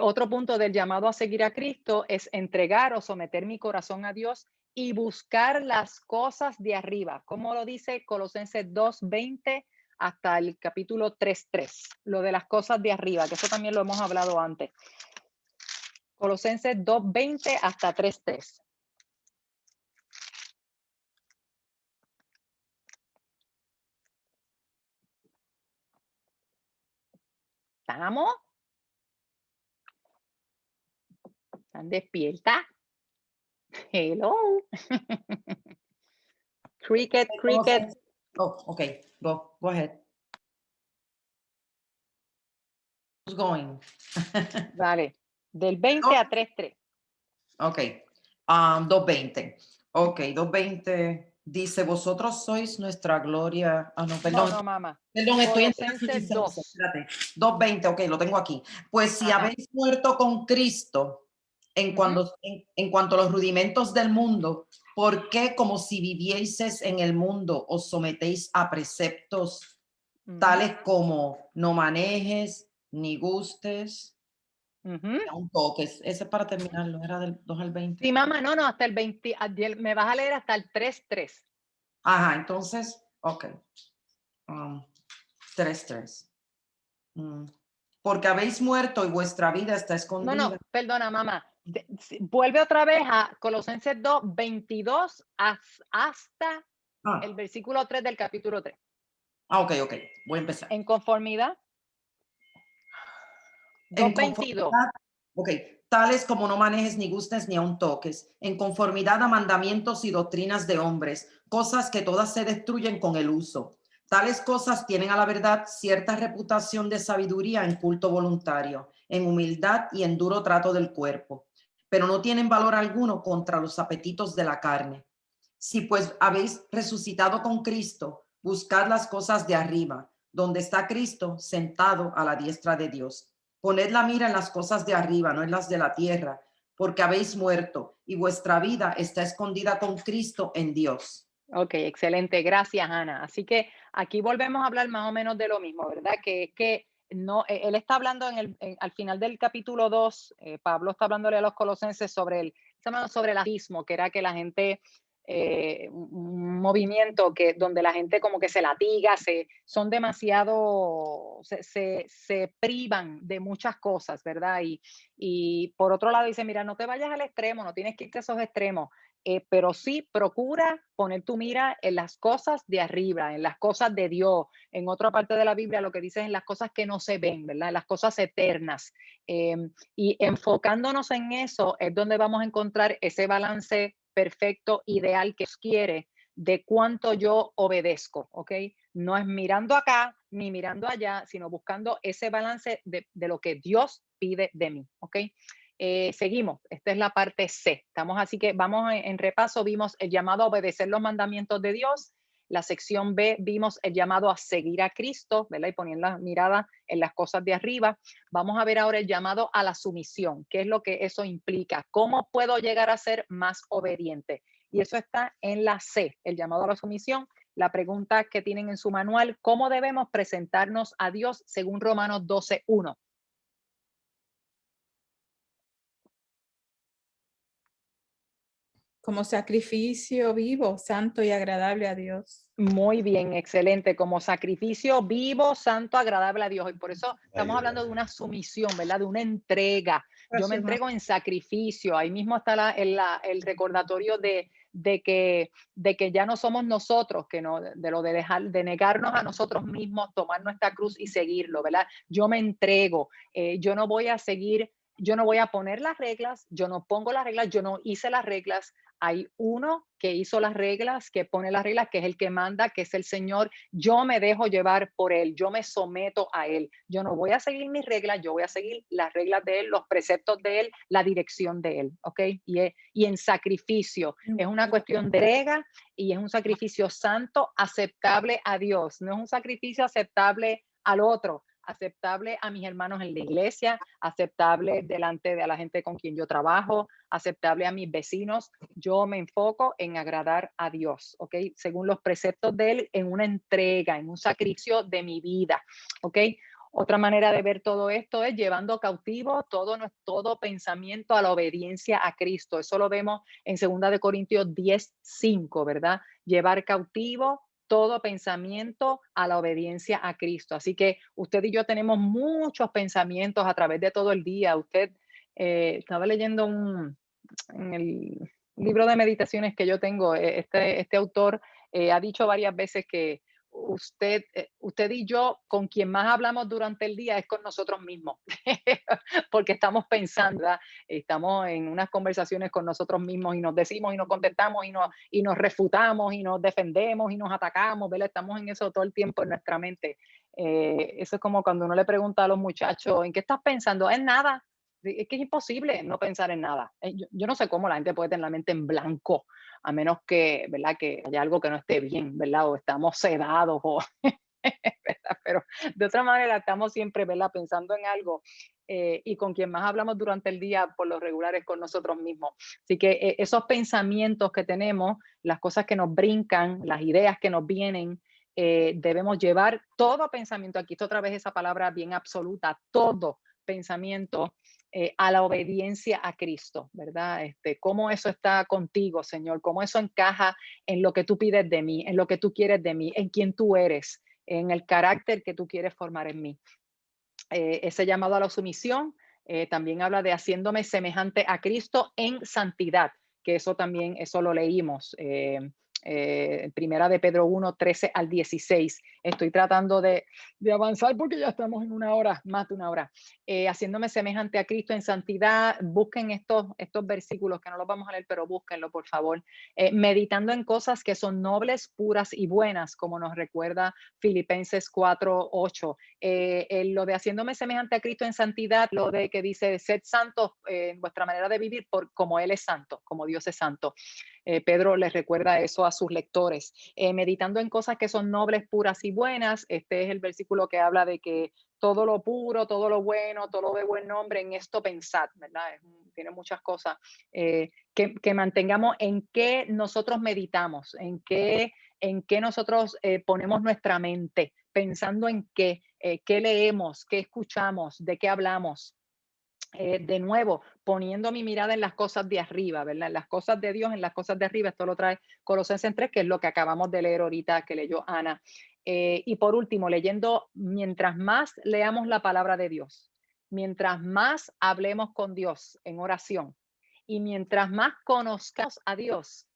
otro punto del llamado a seguir a Cristo es entregar o someter mi corazón a Dios y buscar las cosas de arriba, como lo dice Colosenses 2:20 hasta el capítulo 3:3, lo de las cosas de arriba, que eso también lo hemos hablado antes. Colosenses 2:20 hasta 3:3. ¿Estamos? ¿Están despiertas? Hello. Cricket.
Oh, okay. Go ahead. Who's going?
Vale. Del 20 a 3:3.
Ok. 2:20. Ok, 2:20 dice, vosotros sois nuestra gloria. Ah, no, perdón.
No, mamá.
Perdón, estoy en
Colosenses 2.
Espérate. 2:20, ok, lo tengo aquí. Pues si
Ajá.
habéis muerto con Cristo en cuanto a los rudimentos del mundo, ¿por qué como si vivieseis en el mundo os sometéis a preceptos tales como no manejes, ni gustes, un toque? Ese es para terminarlo, era del 2 al 20.
Sí, mamá, no, hasta el 20, me vas a leer hasta el 3:3.
Ajá, entonces, ok. 3:3. Porque habéis muerto y vuestra vida está escondida.
No, perdona, mamá. Vuelve otra vez a Colosenses 2:22 hasta el versículo 3 del capítulo 3.
Ok, voy a empezar.
En conformidad. 2:22.
Ok, tales como no manejes ni gustes ni aun toques, en conformidad a mandamientos y doctrinas de hombres, cosas que todas se destruyen con el uso. Tales cosas tienen a la verdad cierta reputación de sabiduría en culto voluntario, en humildad y en duro trato del cuerpo, pero no tienen valor alguno contra los apetitos de la carne. Si pues habéis resucitado con Cristo, buscad las cosas de arriba, donde está Cristo sentado a la diestra de Dios. Poned la mira en las cosas de arriba, no en las de la tierra, porque habéis muerto y vuestra vida está escondida con Cristo en Dios.
Ok, excelente. Gracias, Ana. Así que aquí volvemos a hablar más o menos de lo mismo, ¿verdad? Que no, él está hablando al final del capítulo 2, Pablo está hablándole a los colosenses sobre el ateísmo, que era que la gente un movimiento donde la gente como que se latiga, son demasiado, se privan de muchas cosas, ¿verdad? Y por otro lado dice, mira, no te vayas al extremo, no tienes que irte a esos extremos, pero sí procura poner tu mira en las cosas de arriba, en las cosas de Dios. En otra parte de la Biblia lo que dice es en las cosas que no se ven, ¿verdad? En las cosas eternas. Y enfocándonos en eso es donde vamos a encontrar ese balance perfecto, ideal que Dios quiere de cuánto yo obedezco, ¿ok? No es mirando acá ni mirando allá, sino buscando ese balance de lo que Dios pide de mí, ¿ok? Seguimos, esta es la parte C. Estamos así que vamos en repaso, vimos el llamado a obedecer los mandamientos de Dios. La sección B vimos el llamado a seguir a Cristo, ¿verdad? Y poniendo la mirada en las cosas de arriba. Vamos a ver ahora el llamado a la sumisión. ¿Qué es lo que eso implica? ¿Cómo puedo llegar a ser más obediente? Y eso está en la C, el llamado a la sumisión. La pregunta que tienen en su manual, ¿cómo debemos presentarnos a Dios según Romanos 12:1?
Como sacrificio vivo, santo y agradable a Dios.
Muy bien, excelente. Como sacrificio vivo, santo, agradable a Dios. Y por eso estamos hablando de una sumisión, ¿verdad? De una entrega. Yo me entrego en sacrificio. Ahí mismo está el recordatorio de que ya no somos nosotros, de negarnos a nosotros mismos, tomar nuestra cruz y seguirlo, ¿verdad? Yo me entrego. Yo no voy a seguir, yo no voy a poner las reglas, yo no pongo las reglas, yo no hice las reglas. Hay uno que hizo las reglas, que pone las reglas, que es el que manda, que es el Señor. Yo me dejo llevar por Él, yo me someto a Él. Yo no voy a seguir mis reglas, yo voy a seguir las reglas de Él, los preceptos de Él, la dirección de Él, ¿ok? Y en sacrificio, es una cuestión de entrega y es un sacrificio santo, aceptable a Dios. No es un sacrificio aceptable al otro, aceptable a mis hermanos en la iglesia, aceptable delante de la gente con quien yo trabajo, aceptable a mis vecinos. Yo me enfoco en agradar a Dios, ¿ok? Según los preceptos de Él, en una entrega, en un sacrificio de mi vida, ¿ok? Otra manera de ver todo esto es llevando cautivo todo pensamiento a la obediencia a Cristo. Eso lo vemos en 2 Corintios 10:5, ¿verdad? Llevar cautivo todo pensamiento a la obediencia a Cristo. Así que usted y yo tenemos muchos pensamientos a través de todo el día. Usted estaba leyendo en el libro de meditaciones que yo tengo, este autor ha dicho varias veces que usted y yo, con quien más hablamos durante el día es con nosotros mismos, porque estamos pensando, ¿verdad? Estamos en unas conversaciones con nosotros mismos y nos decimos y nos contestamos y nos refutamos y nos defendemos y nos atacamos, ¿verdad? Estamos en eso todo el tiempo en nuestra mente. Eso es como cuando uno le pregunta a los muchachos, ¿en qué estás pensando? En nada. Es que es imposible no pensar en nada. Yo no sé cómo la gente puede tener la mente en blanco, a menos que, ¿verdad? Que haya algo que no esté bien, ¿verdad? O estamos sedados, ¿verdad? Pero de otra manera estamos siempre, ¿verdad? Pensando en algo. Y con quien más hablamos durante el día, por lo regular, es con nosotros mismos. Así que esos pensamientos que tenemos, las cosas que nos brincan, las ideas que nos vienen, debemos llevar todo pensamiento, aquí está otra vez esa palabra bien absoluta, todo pensamiento a la obediencia a Cristo, ¿verdad? Cómo eso está contigo, Señor, cómo eso encaja en lo que tú pides de mí, en lo que tú quieres de mí, en quién tú eres, en el carácter que tú quieres formar en mí. Ese llamado a la sumisión también habla de haciéndome semejante a Cristo en santidad, que eso también, eso lo leímos. Primera de Pedro 1:13-16. Estoy tratando de avanzar porque ya estamos en una hora, más de una hora. Haciéndome semejante a Cristo en santidad. Busquen estos versículos que no los vamos a leer, pero búsquenlo, por favor. Meditando en cosas que son nobles, puras y buenas, como nos recuerda Filipenses 4:8. Lo de haciéndome semejante a Cristo en santidad, lo de que dice, sed santos en vuestra manera de vivir como Él es santo, como Dios es santo. Pedro les recuerda eso a sus lectores. Meditando en cosas que son nobles, puras y buenas, este es el versículo que habla de que todo lo puro, todo lo bueno, todo lo de buen nombre, en esto pensad, ¿verdad? Tiene muchas cosas. Que mantengamos en qué nosotros meditamos, en qué nosotros ponemos nuestra mente, pensando en qué leemos, qué escuchamos, de qué hablamos. de nuevo, poniendo mi mirada en las cosas de arriba, ¿verdad? En las cosas de Dios, en las cosas de arriba. Esto lo trae Colosenses 3, que es lo que acabamos de leer ahorita, que leyó Ana. Y por último, leyendo, mientras más leamos la palabra de Dios, mientras más hablemos con Dios en oración y mientras más conozcamos a Dios,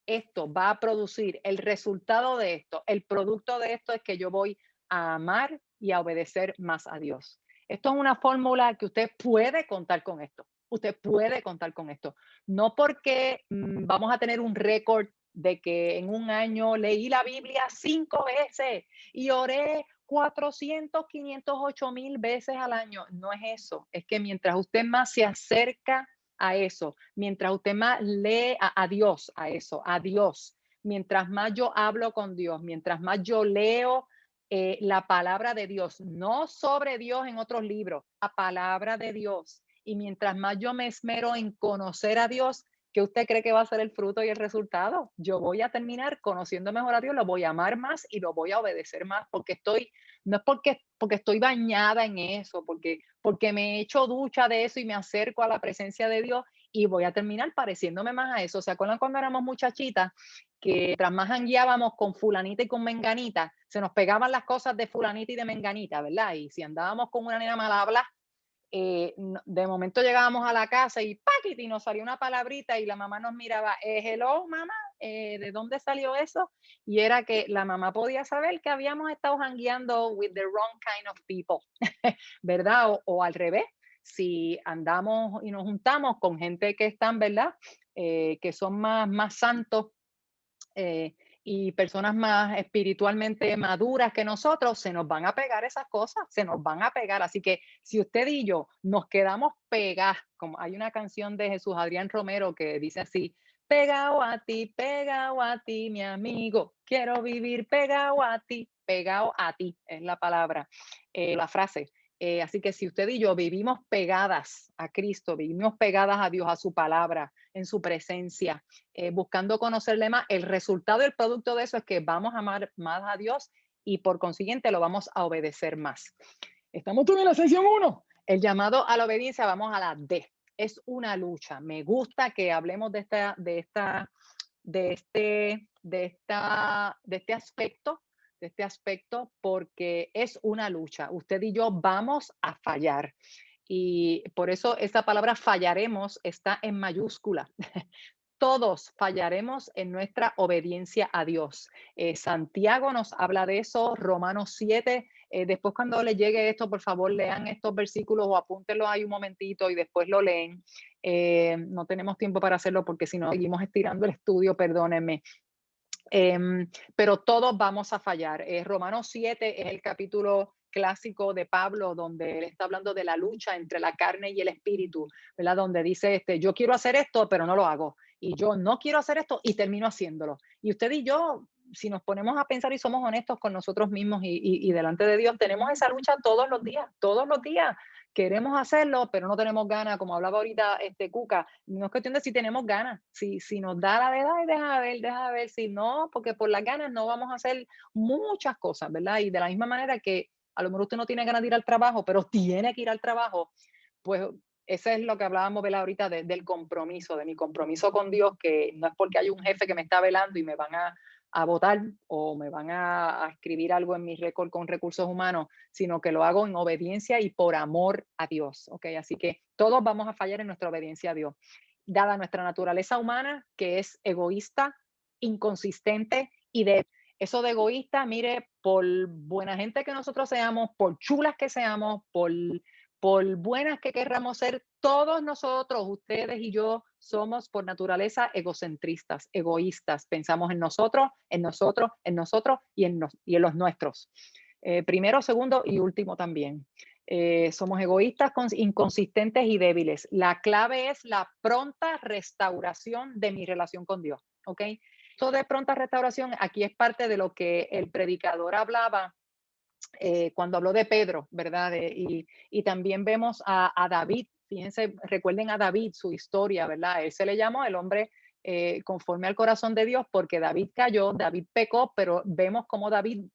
esto va a producir el resultado de esto. El producto de esto es que yo voy a amar y a obedecer más a Dios. Esto es una fórmula que usted puede contar con esto. Usted puede contar con esto. No porque vamos a tener un récord de que en un año leí la Biblia 5 veces y oré 400, 500, 8,000 veces al año. No es eso. Es que mientras usted más se acerca a eso, mientras usted más lee a Dios, a eso, a Dios, mientras más yo hablo con Dios, mientras más yo leo la palabra de Dios, no sobre Dios en otros libros, la palabra de Dios. Y mientras más yo me esmero en conocer a Dios, ¿qué usted cree que va a ser el fruto y el resultado? Yo voy a terminar conociendo mejor a Dios, lo voy a amar más y lo voy a obedecer más, porque no es porque estoy bañada en eso, porque me he hecho ducha de eso y me acerco a la presencia de Dios y voy a terminar pareciéndome más a eso. ¿Se acuerdan cuando éramos muchachitas? Que tras más jangueábamos con fulanita y con menganita, se nos pegaban las cosas de fulanita y de menganita, ¿verdad? Y si andábamos con una nena mal habla, de momento llegábamos a la casa y ¡paquiti! Y nos salió una palabrita y la mamá nos miraba, hello, mamá, ¿de dónde salió eso? Y era que la mamá podía saber que habíamos estado jangueando with the wrong kind of people, ¿verdad? O al revés, si andamos y nos juntamos con gente que están, ¿verdad? Que son más santos, y personas más espiritualmente maduras que nosotros, se nos van a pegar esas cosas, se nos van a pegar. Así que si usted y yo nos quedamos pegados, como hay una canción de Jesús Adrián Romero que dice así, pegado a ti, mi amigo, quiero vivir pegado a ti, es la palabra, la frase. Así que si usted y yo vivimos pegadas a Cristo, vivimos pegadas a Dios, a su palabra, en su presencia, buscando conocerle más, el resultado y el producto de eso es que vamos a amar más a Dios y por consiguiente lo vamos a obedecer más. Estamos todavía en la sección 1. El llamado a la obediencia, vamos a la D. Es una lucha. Me gusta que hablemos de este aspecto porque es una lucha. Usted y yo vamos a fallar. Y por eso esa palabra fallaremos está en mayúscula. Todos fallaremos en nuestra obediencia a Dios. Santiago nos habla de eso, Romanos 7. Después cuando le llegue esto, por favor, lean estos versículos o apúntenlos ahí un momentito y después lo leen. No tenemos tiempo para hacerlo porque si no seguimos estirando el estudio, perdónenme. Pero todos vamos a fallar. Romanos 7 es el capítulo clásico de Pablo, donde él está hablando de la lucha entre la carne y el espíritu, ¿verdad? Donde dice, yo quiero hacer esto, pero no lo hago. Y yo no quiero hacer esto y termino haciéndolo. Y usted y yo, si nos ponemos a pensar y somos honestos con nosotros mismos y delante de Dios, tenemos esa lucha todos los días, todos los días. Queremos hacerlo, pero no tenemos ganas, como hablaba ahorita Cuca. No es cuestión de si tenemos ganas, si nos da la verdad, deja ver, si no, porque por las ganas no vamos a hacer muchas cosas, ¿verdad? Y de la misma manera que a lo mejor usted no tiene ganas de ir al trabajo, pero tiene que ir al trabajo, pues eso es lo que hablábamos, ¿verdad? Ahorita del compromiso, de mi compromiso con Dios, que no es porque hay un jefe que me está velando y me van a votar o me van a escribir algo en mi récord con recursos humanos, sino que lo hago en obediencia y por amor a Dios, ¿ok? Así que todos vamos a fallar en nuestra obediencia a Dios. Dada nuestra naturaleza humana, que es egoísta, inconsistente y de eso de egoísta, mire, por buena gente que nosotros seamos, por chulas que seamos, por buenas que querramos ser, todos nosotros, ustedes y yo, somos por naturaleza egocentristas, egoístas. Pensamos en nosotros, en nosotros, en nosotros y en los nuestros. Primero, segundo y último también. Somos egoístas, inconsistentes y débiles. La clave es la pronta restauración de mi relación con Dios, ¿ok? Esto de pronta restauración, aquí es parte de lo que el predicador hablaba cuando habló de Pedro, ¿verdad? Y también vemos a David, fíjense, recuerden a David, su historia, ¿verdad? Él se le llamó el hombre conforme al corazón de Dios porque David cayó, David pecó, pero vemos cómo David,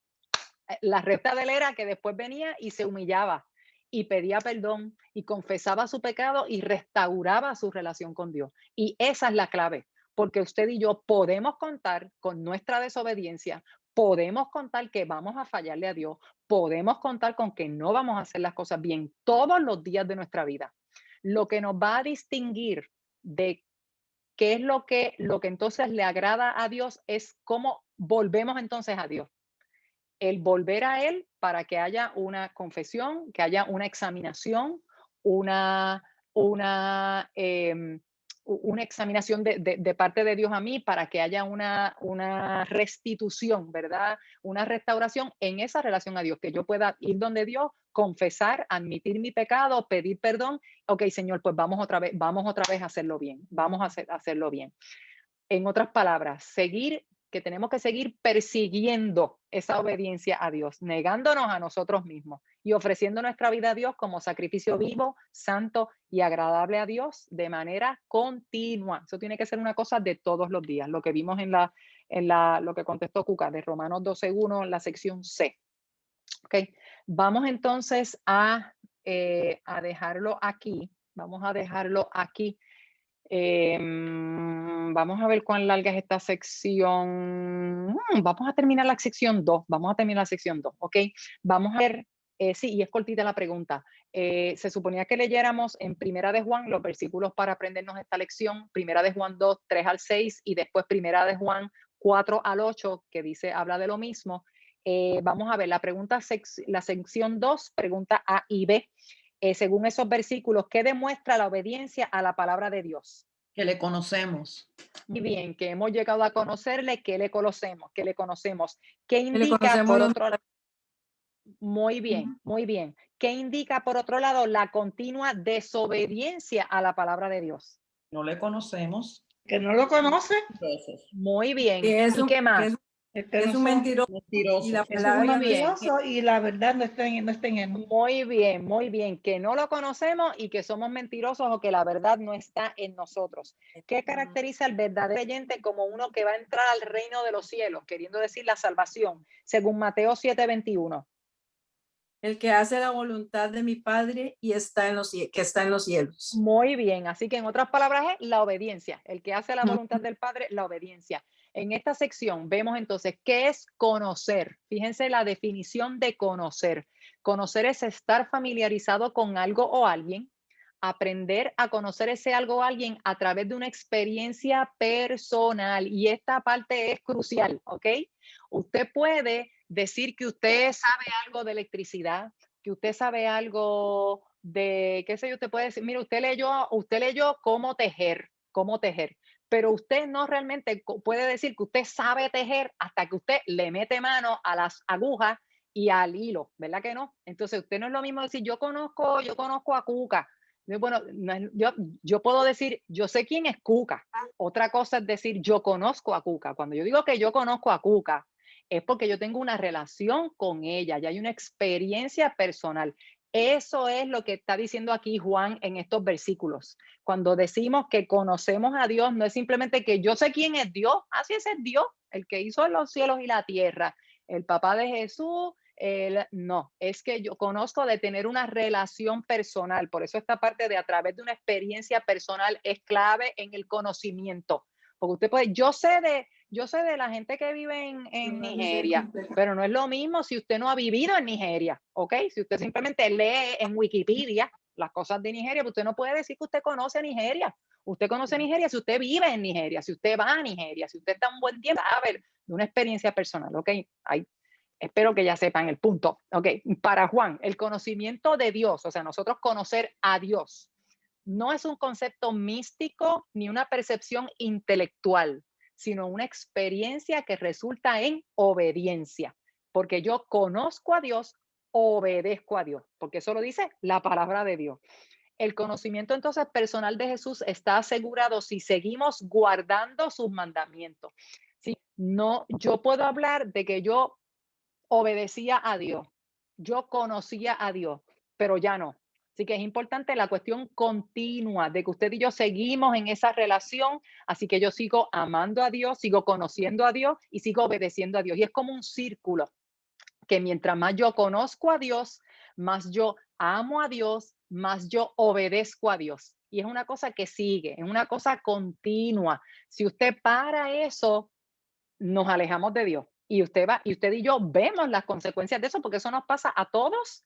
la recta de él era que después venía y se humillaba y pedía perdón y confesaba su pecado y restauraba su relación con Dios. Y esa es la clave, porque usted y yo podemos contar con nuestra desobediencia, podemos contar que vamos a fallarle a Dios, podemos contar con que no vamos a hacer las cosas bien todos los días de nuestra vida. Lo que nos va a distinguir de qué es lo que entonces le agrada a Dios es cómo volvemos entonces a Dios. El volver a Él para que haya una confesión, que haya una examinación, una examinación de parte de Dios a mí, para que haya una restitución, ¿verdad? Una restauración en esa relación a Dios, que yo pueda ir donde Dios, confesar, admitir mi pecado, pedir perdón. Ok, Señor, pues vamos otra vez a hacerlo bien, vamos a hacerlo bien. En otras palabras, que tenemos que seguir persiguiendo esa obediencia a Dios, negándonos a nosotros mismos y ofreciendo nuestra vida a Dios como sacrificio vivo, santo y agradable a Dios de manera continua. Eso tiene que ser una cosa de todos los días, lo que vimos en lo que contestó Cuca de Romanos 12:1, la sección C. Okay. Vamos entonces a dejarlo aquí. Vamos a dejarlo aquí. Vamos a ver cuán larga es esta sección. Vamos a terminar la sección 2. Vamos a terminar la sección 2, ¿ok? Vamos a ver, sí, y es cortita la pregunta. Se suponía que leyéramos en Primera de Juan los versículos para aprendernos esta lección. Primera de Juan 2, 3 al 6 y después Primera de Juan 4 al 8, que habla de lo mismo. Vamos a ver la pregunta, la sección 2, pregunta A y B. Según esos versículos, ¿qué demuestra la obediencia a la palabra de Dios?
Que le conocemos.
Muy bien, que hemos llegado a conocerle, que le conocemos. ¿Qué indica por otro lado? Muy bien, muy bien. ¿Qué indica por otro lado la continua desobediencia a la palabra de Dios?
No le conocemos.
Que no lo conoce.
Muy bien.
¿Y
qué más?
Es un mentiroso. Y la
Es un
palabra
mentiroso y la verdad no está en él.
Muy bien, muy bien. Que no lo conocemos y que somos mentirosos o que la verdad no está en nosotros. ¿Qué caracteriza al verdadero creyente como uno que va a entrar al reino de los cielos, queriendo decir la salvación, según Mateo 7:21?
El que hace la voluntad de mi Padre y que está en los cielos.
Muy bien, así que en otras palabras es la obediencia. El que hace la voluntad del Padre, la obediencia. En esta sección vemos entonces qué es conocer. Fíjense la definición de conocer. Conocer es estar familiarizado con algo o alguien, aprender a conocer ese algo o alguien a través de una experiencia personal. Y esta parte es crucial, ¿ok? Usted puede decir que usted sabe algo de electricidad, que usted sabe algo de, qué sé yo, usted puede decir, mire, usted leyó cómo tejer, pero usted no realmente puede decir que usted sabe tejer hasta que usted le mete mano a las agujas y al hilo, ¿verdad que no? Entonces usted no es lo mismo decir, yo conozco a Cuca. Bueno, yo puedo decir, yo sé quién es Cuca. Otra cosa es decir, yo conozco a Cuca. Cuando yo digo que yo conozco a Cuca, es porque yo tengo una relación con ella, ya hay una experiencia personal. Eso es lo que está diciendo aquí Juan en estos versículos. Cuando decimos que conocemos a Dios, no es simplemente que yo sé quién es Dios, así es Dios, el que hizo los cielos y la tierra, el papá de Jesús. No, es que yo conozco de tener una relación personal. Por eso esta parte de a través de una experiencia personal es clave en el conocimiento. Porque usted puede, yo sé de la gente que vive en Nigeria, pero no es lo mismo si usted no ha vivido en Nigeria, ¿ok? Si usted simplemente lee en Wikipedia las cosas de Nigeria, pues usted no puede decir que usted conoce a Nigeria. Usted conoce a Nigeria si usted vive en Nigeria, si usted va a Nigeria, si usted está un buen tiempo, a ver, de una experiencia personal, ¿ok? Espero que ya sepan el punto, ¿ok? Para Juan, el conocimiento de Dios, o sea, nosotros conocer a Dios, no es un concepto místico ni una percepción intelectual, sino una experiencia que resulta en obediencia, porque yo conozco a Dios, obedezco a Dios, porque eso lo dice la palabra de Dios. El conocimiento entonces personal de Jesús está asegurado si seguimos guardando sus mandamientos. ¿Sí? No, yo puedo hablar de que yo obedecía a Dios, yo conocía a Dios, pero ya no. Así que es importante la cuestión continua de que usted y yo seguimos en esa relación, así que yo sigo amando a Dios, sigo conociendo a Dios y sigo obedeciendo a Dios. Y es como un círculo, que mientras más yo conozco a Dios, más yo amo a Dios, más yo obedezco a Dios. Y es una cosa que sigue, es una cosa continua. Si usted para eso, nos alejamos de Dios. Y usted y yo vemos las consecuencias de eso, porque eso nos pasa a todos,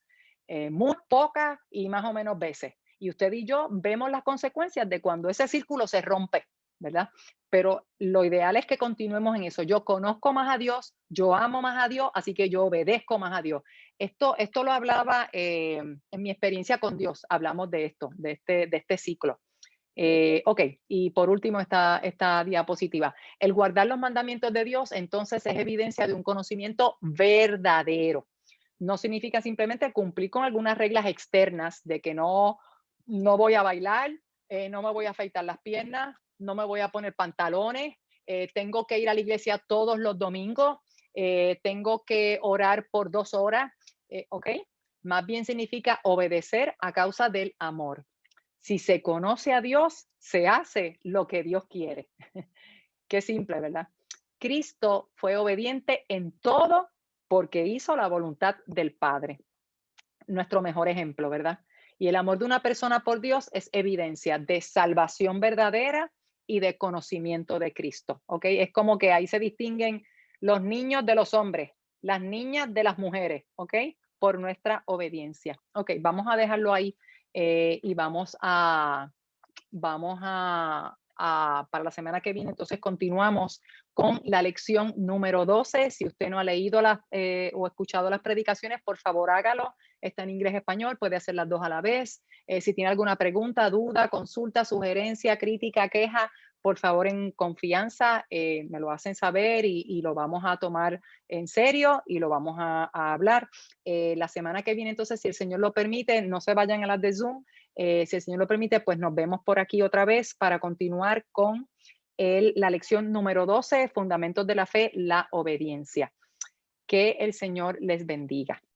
muy pocas y más o menos veces. Y usted y yo vemos las consecuencias de cuando ese círculo se rompe, ¿verdad? Pero lo ideal es que continuemos en eso. Yo conozco más a Dios, yo amo más a Dios, así que yo obedezco más a Dios. Esto lo hablaba en mi experiencia con Dios, hablamos de esto, de este ciclo. Ok, y por último esta diapositiva. El guardar los mandamientos de Dios entonces es evidencia de un conocimiento verdadero. No significa simplemente cumplir con algunas reglas externas de que no voy a bailar, no me voy a afeitar las piernas, no me voy a poner pantalones, tengo que ir a la iglesia todos los domingos, tengo que orar por 2 horas, ok. Más bien significa obedecer a causa del amor. Si se conoce a Dios, se hace lo que Dios quiere. Qué simple, ¿verdad? Cristo fue obediente en todo porque hizo la voluntad del Padre. Nuestro mejor ejemplo, ¿verdad? Y el amor de una persona por Dios es evidencia de salvación verdadera y de conocimiento de Cristo, ¿ok? Es como que ahí se distinguen los niños de los hombres, las niñas de las mujeres, ¿ok? Por nuestra obediencia. Ok, vamos a dejarlo ahí y vamos a para la semana que viene, entonces continuamos con la lección número 12. Si usted no ha leído o escuchado las predicaciones, por favor hágalo. Está en inglés y español, puede hacer las dos a la vez. Si tiene alguna pregunta, duda, consulta, sugerencia, crítica, queja, por favor en confianza me lo hacen saber y lo vamos a tomar en serio y lo vamos a hablar. La semana que viene, entonces, si el Señor lo permite, no se vayan a las de Zoom. Si el Señor lo permite, pues nos vemos por aquí otra vez para continuar con la lección número 12, Fundamentos de la Fe, la Obediencia. Que el Señor les bendiga.